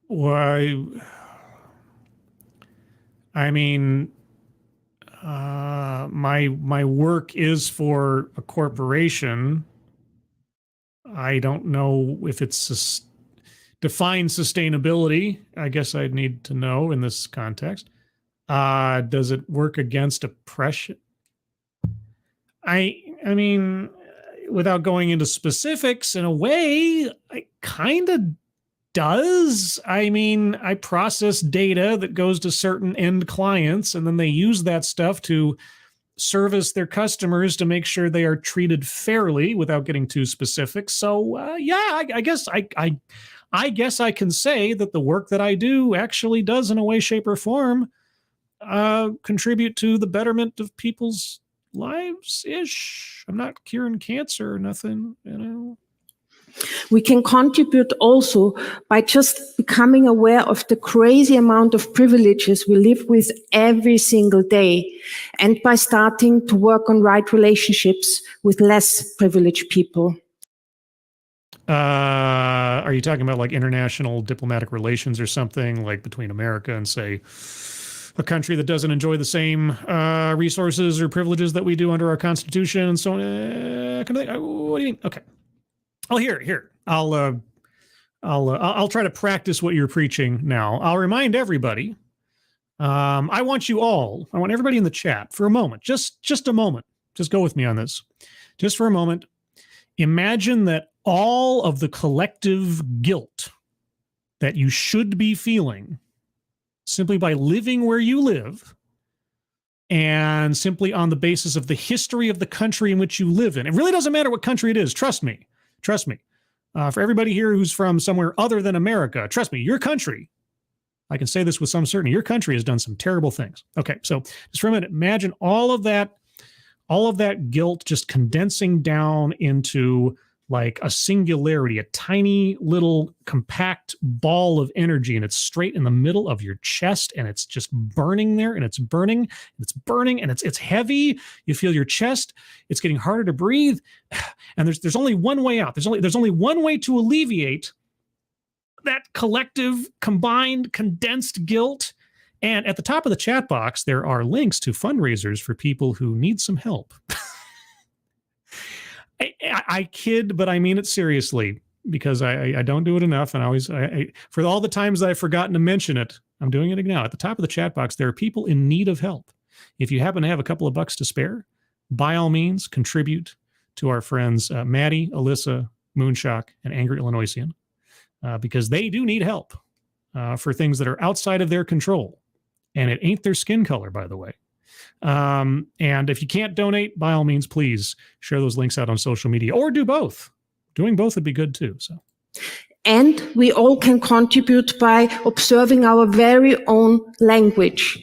Why? I mean, my work is for a corporation. I don't know if it's define sustainability. I guess I'd need to know in this context. Does it work against oppression? I mean, without going into specifics, in a way, I kind of does. I mean, I process data that goes to certain end clients, and then they use that stuff to service their customers to make sure they are treated fairly without getting too specific. So, yeah, I guess I guess I can say that the work that I do actually does, in a way, shape, or form, contribute to the betterment of people's lives-ish. I'm not curing cancer or nothing, you know. We can contribute also by just becoming aware of the crazy amount of privileges we live with every single day, and by starting to work on right relationships with less privileged people. Are you talking about like international diplomatic relations or something, like between America and, say, a country that doesn't enjoy the same resources or privileges that we do under our Constitution and so on? Kind of thing? What do you mean? Okay. Oh, here. I'll try to practice what you're preaching now. I'll remind everybody. I want everybody in the chat for a moment, just a moment. Just go with me on this. Just for a moment. Imagine that all of the collective guilt that you should be feeling simply by living where you live, and simply on the basis of the history of the country in which you live in. It really doesn't matter what country it is. Trust me. For everybody here who's from somewhere other than America, trust me, your country, I can say this with some certainty, your country has done some terrible things. Okay, so just for a minute, imagine all of that guilt just condensing down into like a singularity, a tiny little compact ball of energy, and it's straight in the middle of your chest, and it's just burning there, and it's burning, and it's heavy. You feel your chest, it's getting harder to breathe, and there's only one way out. There's only one way to alleviate that collective, combined, condensed guilt. And at the top of the chat box, there are links to fundraisers for people who need some help. I kid, but I mean it seriously, because I don't do it enough. And for all the times that I've forgotten to mention it, I'm doing it now. At the top of the chat box, there are people in need of help. If you happen to have a couple of bucks to spare, by all means, contribute to our friends Maddie, Alyssa, Moonshock, and Angry Illinoisian, because they do need help for things that are outside of their control. And it ain't their skin color, by the way. And if you can't donate, by all means, please share those links out on social media, or do both. Doing both would be good too. So, and we all can contribute by observing our very own language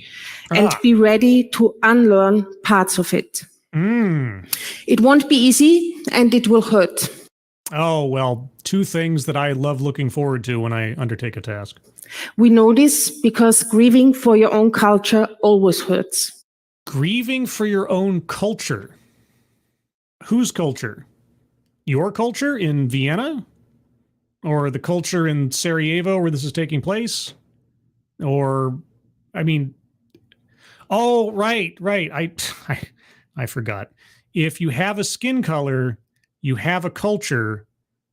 and be ready to unlearn parts of it. It won't be easy, and it will hurt. Oh, well, two things that I love looking forward to when I undertake a task. We know this because grieving for your own culture always hurts. Grieving for your own culture. Whose culture? Your culture in Vienna? Or the culture in Sarajevo where this is taking place? Or, I mean, oh, right. I forgot. If you have a skin color, you have a culture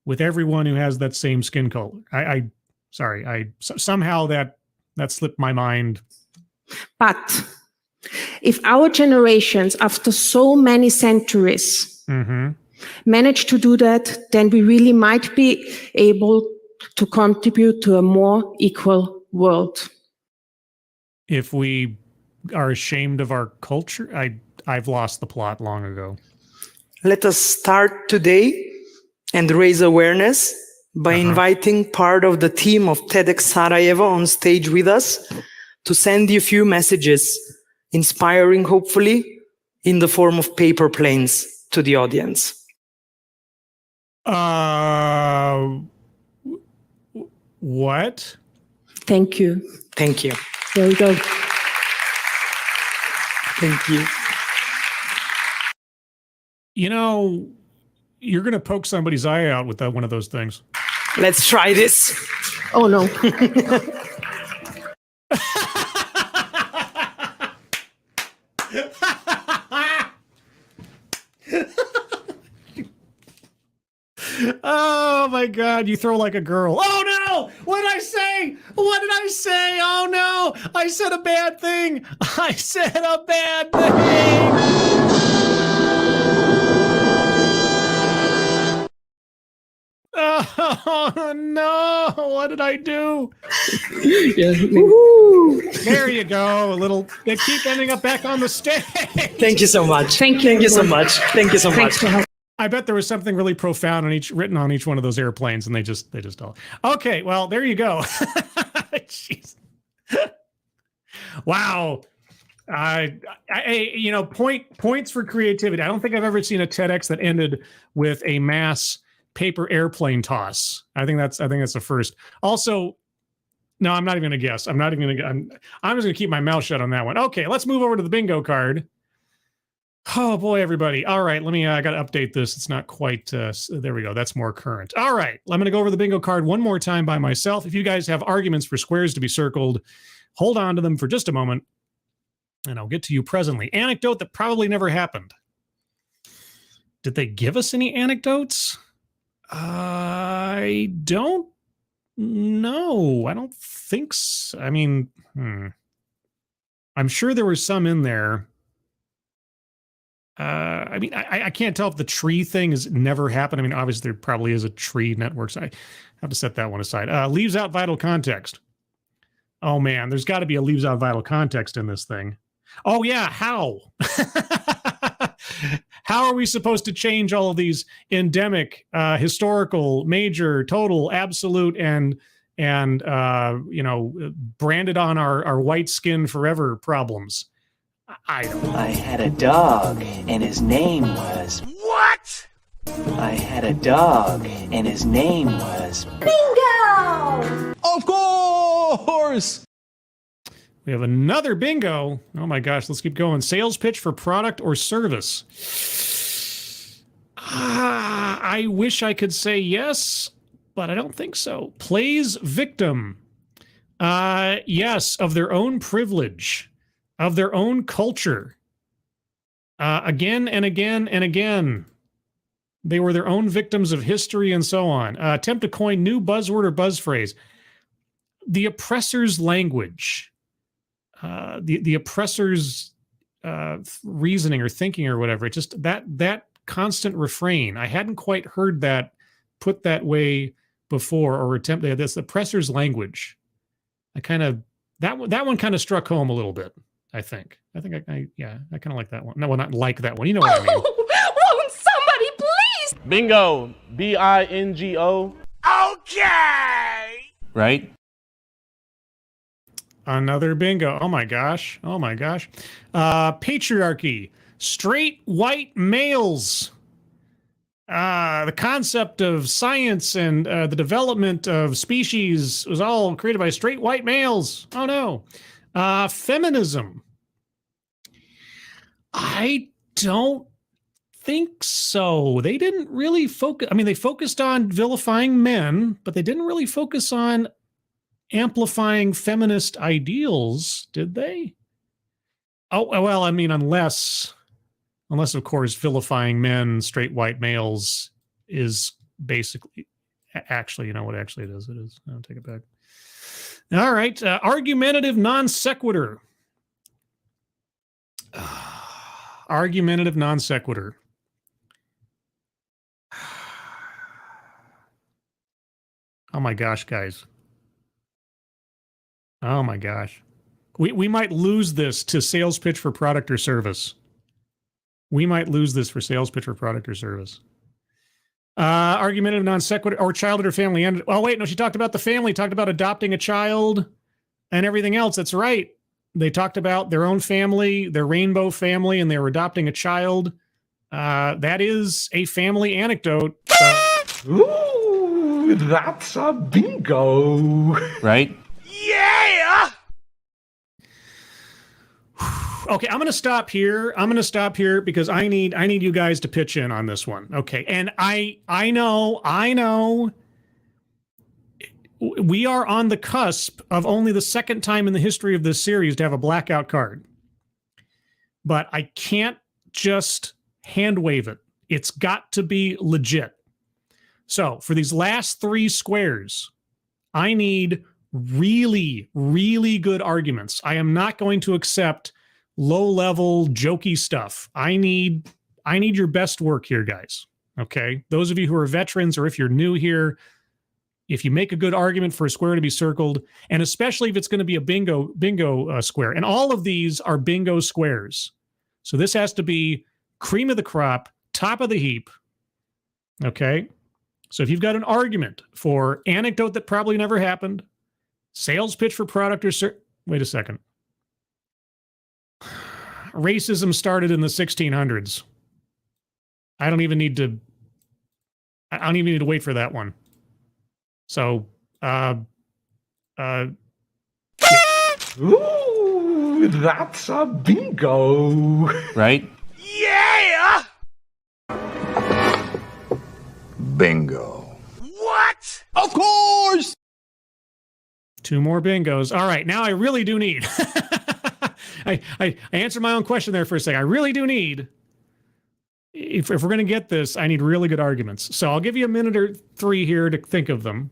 with everyone who has that same skin color. Somehow that slipped my mind. But if our generations, after so many centuries, manage to do that, then we really might be able to contribute to a more equal world. If we are ashamed of our culture, I've lost the plot long ago. Let us start today and raise awareness by inviting part of the team of TEDx Sarajevo on stage with us to send you a few messages, inspiring, hopefully, in the form of paper planes to the audience. What? Thank you. Thank you. There we go. Thank you. You know, you're going to poke somebody's eye out with one of those things. Let's try this. Oh, no. Oh my God, you throw like a girl. Oh no! What did I say? What did I say? Oh no! I said a bad thing! I said a bad thing! Oh no! What did I do? There you go. A little. They keep ending up back on the stage. Thank you so much. Thank you. Thank you so much. Thank you so much. Thanks for helping. I bet there was something really profound written on each one of those airplanes, and they just all. Okay, well, there you go. Jeez. Wow. Points for creativity. I don't think I've ever seen a TEDx that ended with a mass paper airplane toss. I think that's the first. Also, no, I'm not even going to guess. I'm just going to keep my mouth shut on that one. Okay, let's move over to the bingo card. Oh boy, everybody. All right, I got to update this. It's not quite, there we go. That's more current. All right, I'm going to go over the bingo card one more time by myself. If you guys have arguments for squares to be circled, hold on to them for just a moment, and I'll get to you presently. Anecdote that probably never happened. Did they give us any anecdotes? I don't know. I don't think so. I mean, I'm sure there was some in there. I can't tell if the tree thing has never happened. I mean, obviously there probably is a tree network, so I have to set that one aside. Leaves out vital context. Oh man, there's got to be a leaves out vital context in this thing. Oh yeah, how? How are we supposed to change all of these endemic, historical, major, total, absolute, and branded on our white skin forever problems? I don't know. I had a dog, and his name was... What? I had a dog, and his name was... Bingo! Of course! We have another bingo. Oh my gosh, let's keep going. Sales pitch for product or service. I wish I could say yes, but I don't think so. Plays victim. Yes, of their own privilege. Of their own culture. Again and again and again. They were their own victims of history and so on. Attempt to coin new buzzword or buzz phrase. The oppressor's language. The oppressor's reasoning or thinking or whatever. It just that constant refrain. I hadn't quite heard that put that way before or attempted this. The oppressor's language. That one kind of struck home a little bit. I think I kind of like that one. No, well, not like that one. You know what I mean. Won't somebody please? Bingo. B-I-N-G-O. Okay! Right? Another bingo. Oh my gosh. Patriarchy. Straight white males. The concept of science and the development of species was all created by straight white males. Oh no. Feminism. I don't think so. They didn't really focus. I mean, they focused on vilifying men, but they didn't really focus on amplifying feminist ideals, did they? Oh, well, I mean, unless of course vilifying men, straight white males is basically, actually, you know what actually it is? I'll take it back. All right. Argumentative non sequitur. Argumentative non sequitur. Oh my gosh, guys. Oh my gosh. We might lose this to sales pitch for product or service. We might lose this for sales pitch for product or service. Argumentative non sequitur or childhood or family. And oh wait, no, she talked about the family, talked about adopting a child and everything else. That's right. They talked about their own family, their rainbow family, and they were adopting a child. That is a family anecdote. Ooh, that's a bingo. Right? Yeah! Okay, I'm going to stop here because I need you guys to pitch in on this one. Okay, and I know we are on the cusp of only the second time in the history of this series to have a blackout card. But I can't just hand wave it. It's got to be legit. So, for these last 3 squares, I need really, really good arguments. I am not going to accept low-level jokey stuff. I need your best work here, guys. Okay? Those of you who are veterans, or if you're new here, if you make a good argument for a square to be circled, and especially if it's going to be a bingo square, and all of these are bingo squares. So this has to be cream of the crop, top of the heap. Okay? So if you've got an argument for anecdote that probably never happened, sales pitch for product or wait a second. Racism started in the 1600s. I don't even need to wait for that one. So, Ooh, that's a bingo. Right? Yeah! Bingo. What? Of course! 2 more bingos. All right, now I really do need. I answered my own question there for a second. I really do need. If we're going to get this, I need really good arguments. So I'll give you a minute or 3 here to think of them.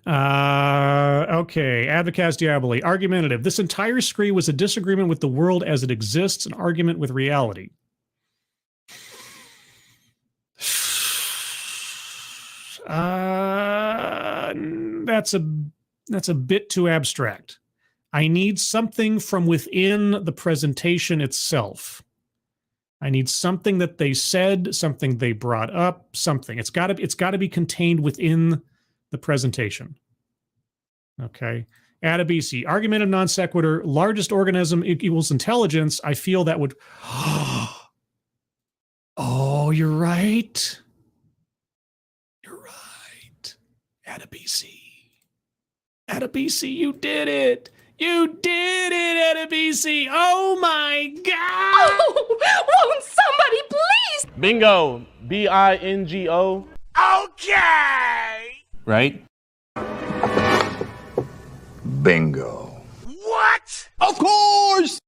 Okay, Advocas Diaboli. Argumentative. This entire scree was a disagreement with the world as it exists, an argument with reality. That's a bit too abstract. I need something from within the presentation itself. I need something that they said, something they brought up, something. It's got to be contained within the presentation. Okay. Adabisi, argument of non sequitur, largest organism equals intelligence. I feel that would. Oh, you're right. You're right. Adabisi. Adabisi, you did it. You did it, Adabisi. Oh my God. Oh, won't somebody please? Bingo. B-I-N-G-O. Okay! Right? Bingo. What? Of course!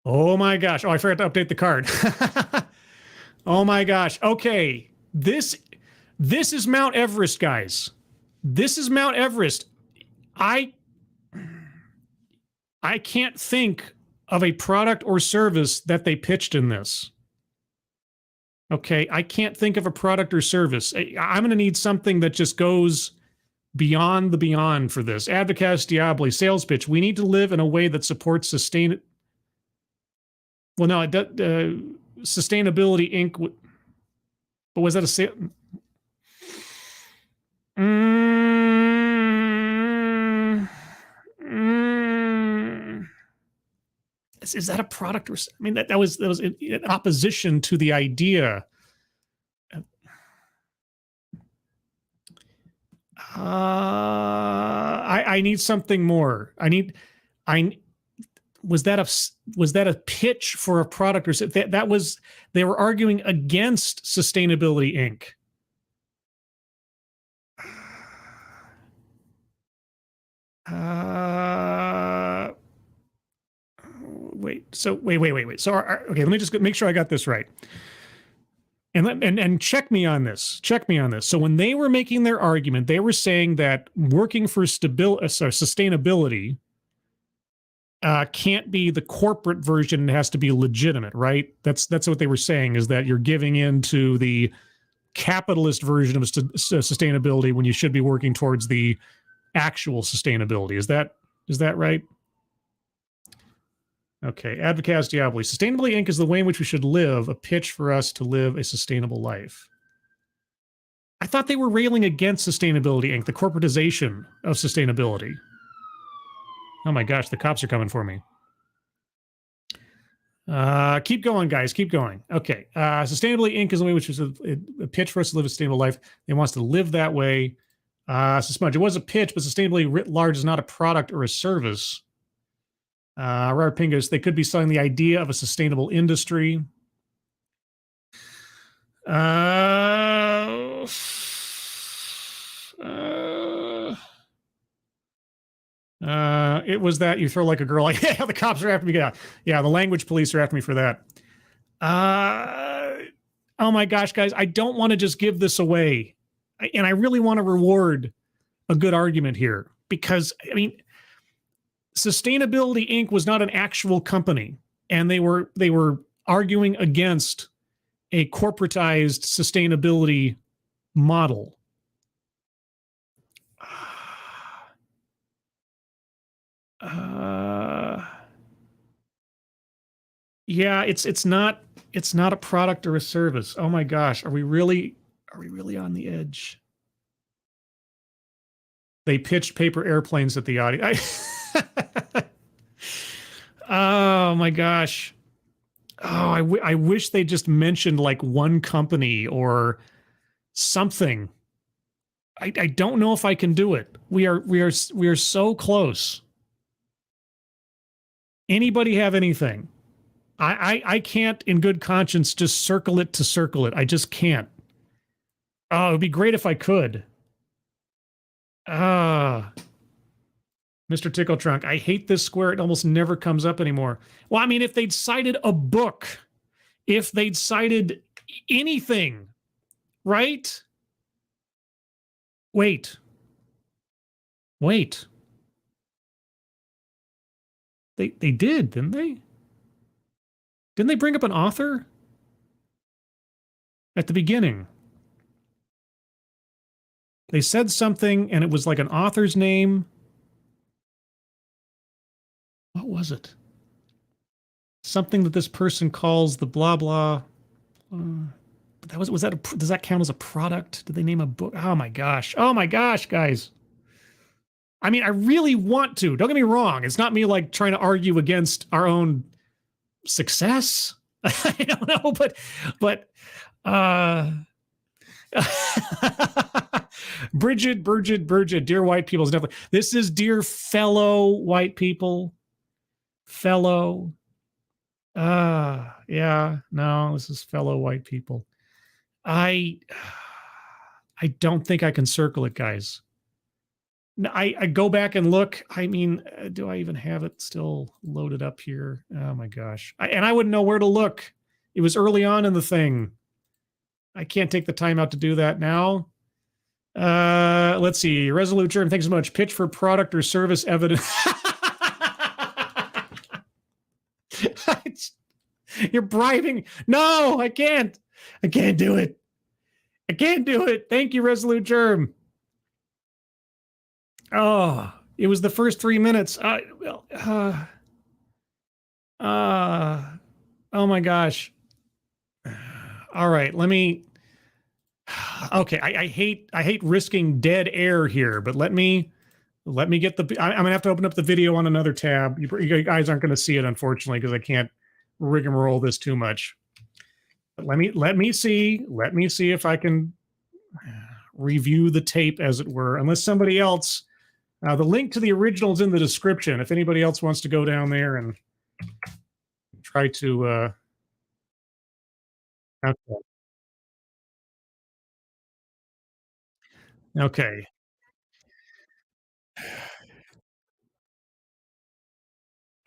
Oh my gosh. Oh, I forgot to update the card. Oh my gosh. Okay. This is Mount Everest, guys. This is Mount Everest. I can't think of a product or service that they pitched in this. Okay, I can't think of a product or service. I'm going to need something that just goes beyond the beyond for this. Advocas Diaboli, sales pitch. We need to live in a way that supports sustainability Inc. But was that a sale? is that a product? Or, I mean, that was in opposition to the idea. I need something more. Was that a pitch for a product, or that was they were arguing against Sustainability Inc. Wait. So wait. So okay, let me just make sure I got this right. And check me on this. So when they were making their argument, they were saying that working for sustainability can't be the corporate version. It has to be legitimate, right? That's what they were saying, is that you're giving in to the capitalist version of sustainability when you should be working towards the actual sustainability. Is that right? Okay, Advocast Diaboli. Sustainability Inc. is the way in which we should live, a pitch for us to live a sustainable life. I thought they were railing against Sustainability Inc., the corporatization of sustainability. Oh my gosh, the cops are coming for me. Keep going, guys, keep going. Okay, Sustainability Inc. is the way in which is a pitch for us to live a sustainable life. They want us to live that way. So Smudge, it was a pitch, but sustainability writ large is not a product or a service. Robert Pingus, they could be selling the idea of a sustainable industry. It was that you throw like a girl, like, yeah, the cops are after me. Yeah, the language police are after me for that. Oh my gosh, guys, I don't want to just give this away. And I really want to reward a good argument here, because, I mean, Sustainability Inc. was not an actual company, and they were arguing against a corporatized sustainability model. Yeah, it's not a product or a service. Oh my gosh, are we really on the edge? They pitched paper airplanes at the audience. Oh my gosh. Oh, I wish they just mentioned like one company or something. I don't know if I can do it. We are so close. Anybody have anything? I can't in good conscience just circle it. I just can't. Oh, it'd be great if I could. Mr. Tickle Trunk, I hate this square. It almost never comes up anymore. Well, I mean, if they'd cited a book, if they'd cited anything, right? Wait. They did, didn't they? Didn't they bring up an author? At the beginning. They said something, and it was like an author's name. What was it? Something that this person calls the blah blah. Does that count as a product? Did they name a book? Oh my gosh, guys. I mean, I really want to. Don't get me wrong. It's not me like trying to argue against our own success. I don't know, but Bridget, dear white people, is definitely. This is dear fellow white people. Fellow. Yeah, no, this is fellow white people. I don't think I can circle it, guys. I go back and look. I mean, do I even have it still loaded up here? Oh my gosh. And I wouldn't know where to look. It was early on in the thing. I can't take the time out to do that now. Let's see. Resolute Germ, thanks so much. Pitch for product or service evidence. You're bribing. No, I can't. I can't do it. Thank you, Resolute Germ. Oh, it was the first 3 minutes. Oh my gosh. All right, let me. Okay, I hate risking dead air here, but let me Let me get I'm going to have to open up the video on another tab. You guys aren't going to see it, unfortunately, because I can't rigmarole this too much. But let me see if I can review the tape, as it were, unless somebody else. The link to the original is in the description. If anybody else wants to go down there and try to. Okay.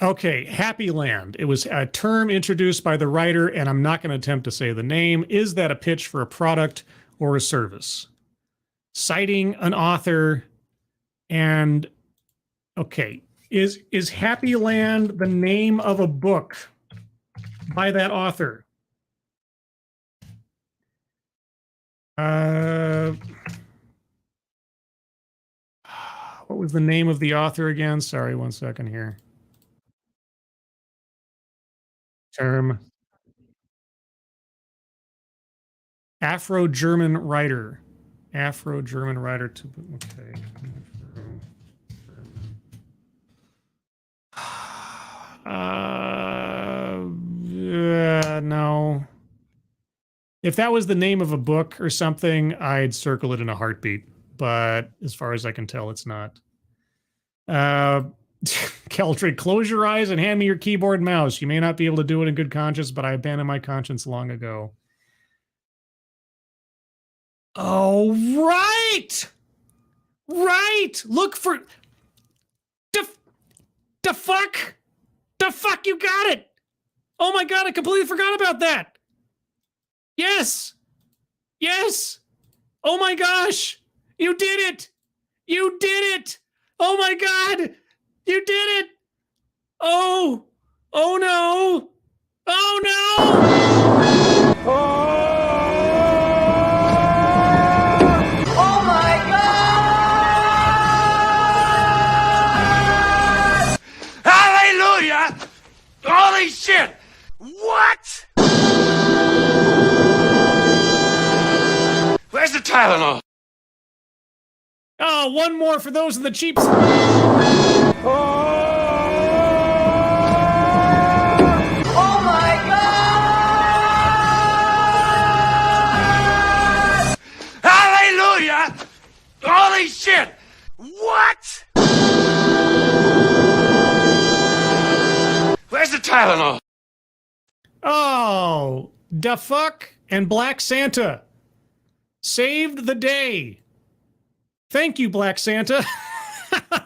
Okay, Happy Land. It was a term introduced by the writer, and I'm not going to attempt to say the name. Is that a pitch for a product or a service? Citing an author, and okay, is Happy Land the name of a book by that author? What was the name of the author again? Sorry, 1 second here. Term. Afro-German writer. Afro-German writer. Okay. No. If that was the name of a book or something, I'd circle it in a heartbeat. But as far as I can tell, it's not. Keltrid, close your eyes and hand me your keyboard and mouse. You may not be able to do it in good conscience, but I abandoned my conscience long ago. Oh, right! Right! Look for... The fuck? The fuck, you got it! Oh my god, I completely forgot about that! Yes! Yes! Oh my gosh! You did it! You did it! Oh my god! You did it! Oh! Oh no! Oh no! Oh my God! Hallelujah! Holy shit! What? Where's the Tylenol? Oh, one more for those in the cheap... Oh my God! Hallelujah! Holy shit! What? Where's the Tylenol? Oh, da fuck and Black Santa saved the day. Thank you, Black Santa.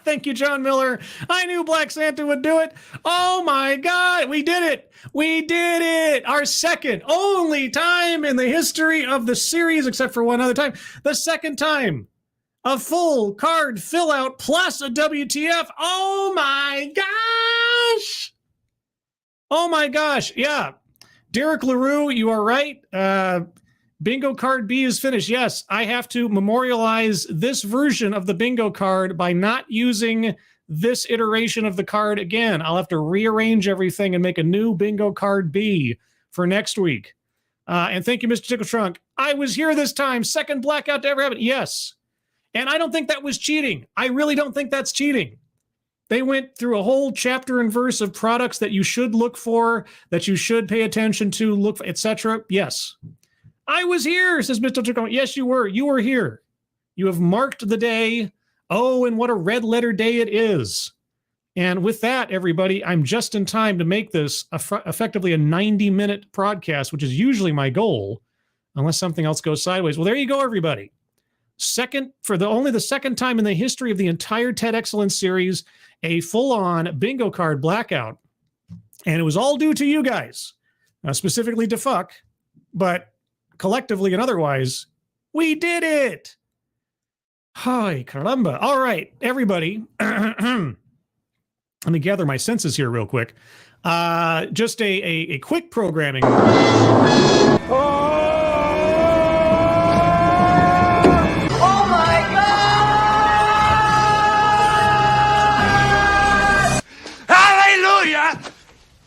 Thank you, John Miller. I knew Black Santa would do it. Oh my God, we did it. We did it. Our second, only time in the history of the series, except for one other time, the second time. A full card fill out plus a WTF. Oh my gosh. Oh my gosh. Yeah. Derek LaRue, you are right. Bingo card B is finished. Yes, I have to memorialize this version of the bingo card by not using this iteration of the card again. I'll have to rearrange everything and make a new bingo card B for next week. And thank you, Mr. Tickle Trunk. I was here this time. Second blackout to ever happen. Yes. And I don't think that was cheating. I really don't think that's cheating. They went through a whole chapter and verse of products that you should look for, that you should pay attention to, look for, etc. Yes. I was here, says Mr. Tickle. Yes, you were. You were here. You have marked the day. Oh, and what a red letter day it is. And with that, everybody, I'm just in time to make this effectively a 90-minute broadcast, which is usually my goal, unless something else goes sideways. Well, there you go, everybody. Only the second time in the history of the entire TED Excellence series, a full-on bingo card blackout. And it was all due to you guys, specifically to fuck, but collectively and otherwise, we did it. Hi, caramba. All right, everybody. Let me gather my senses here real quick. Just a quick programming.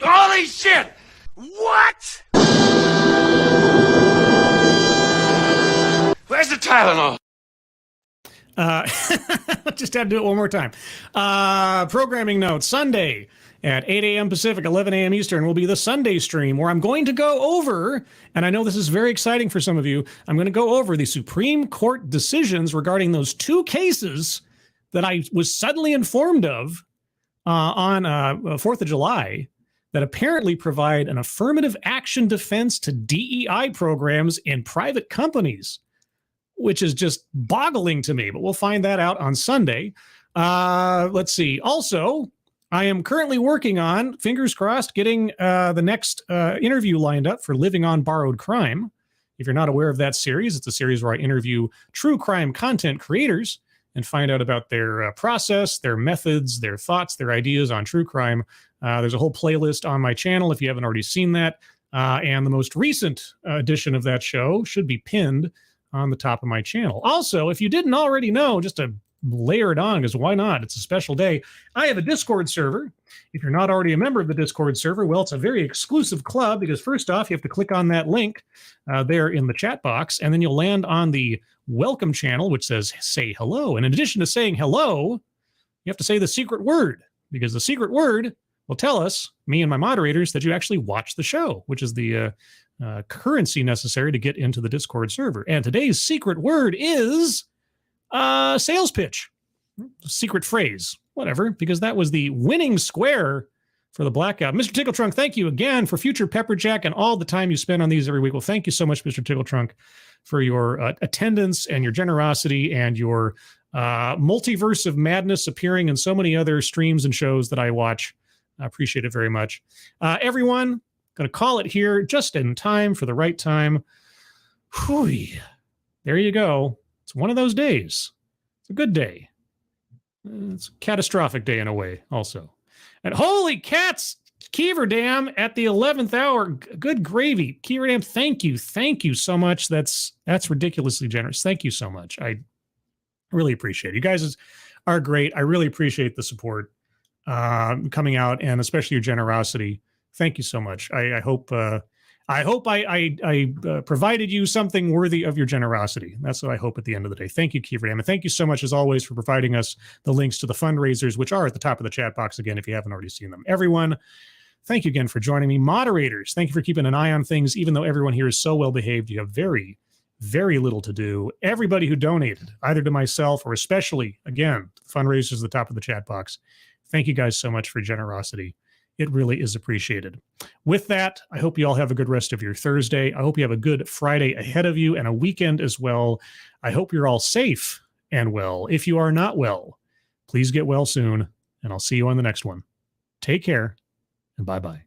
Holy shit! What? Where's the Tylenol? Just had to do it one more time. Programming notes, Sunday at 8 a.m. Pacific, 11 a.m. Eastern will be the Sunday stream where I'm going to go over, and I know this is very exciting for some of you, I'm going to go over the Supreme Court decisions regarding those two cases that I was suddenly informed of on 4th of July that apparently provide an affirmative action defense to DEI programs in private companies, which is just boggling to me, but we'll find that out on Sunday. Let's see. Also, I am currently working on, fingers crossed, getting the next interview lined up for Living on Borrowed Crime. If you're not aware of that series, it's a series where I interview true crime content creators and find out about their process, their methods, their thoughts, their ideas on true crime. There's a whole playlist on my channel if you haven't already seen that. And the most recent edition of that show should be pinned on the top of my channel. Also, if you didn't already know, just to layer it on, because why not? It's a special day. I have a Discord server. If you're not already a member of the Discord server, well, it's a very exclusive club because first off, you have to click on that link there in the chat box, and then you'll land on the welcome channel, which says say hello. And in addition to saying hello, you have to say the secret word, because the secret word will tell us, me and my moderators, that you actually watch the show, which is the currency necessary to get into the Discord server. And today's secret word is sales pitch, secret phrase, whatever, because that was the winning square for the blackout. Mr. Tickletrunk, thank you again for future Pepperjack and all the time you spend on these every week. Well, thank you so much, Mr. Tickletrunk, for your attendance and your generosity and your multiverse of madness appearing in so many other streams and shows that I watch. I appreciate it very much. Everyone, going to call it here just in time for the right time. Whew. There you go. It's one of those days. It's a good day. It's a catastrophic day in a way also. And holy cats, Kiever Dam at the 11th hour. Good gravy. Kiever Dam, thank you. Thank you so much. That's ridiculously generous. Thank you so much. I really appreciate it. You guys are great. I really appreciate the support coming out, and especially your generosity. Thank you so much. I hope I provided you something worthy of your generosity. That's what I hope at the end of the day. Thank you, Kiever Dam. And thank you so much, as always, for providing us the links to the fundraisers, which are at the top of the chat box again, if you haven't already seen them. Everyone, thank you again for joining me. Moderators, thank you for keeping an eye on things. Even though everyone here is so well behaved, you have very, very little to do. Everybody who donated, either to myself or especially, again, fundraisers at the top of the chat box, thank you guys so much for generosity. It really is appreciated. With that, I hope you all have a good rest of your Thursday. I hope you have a good Friday ahead of you and a weekend as well. I hope you're all safe and well. If you are not well, please get well soon, and I'll see you on the next one. Take care, and bye-bye.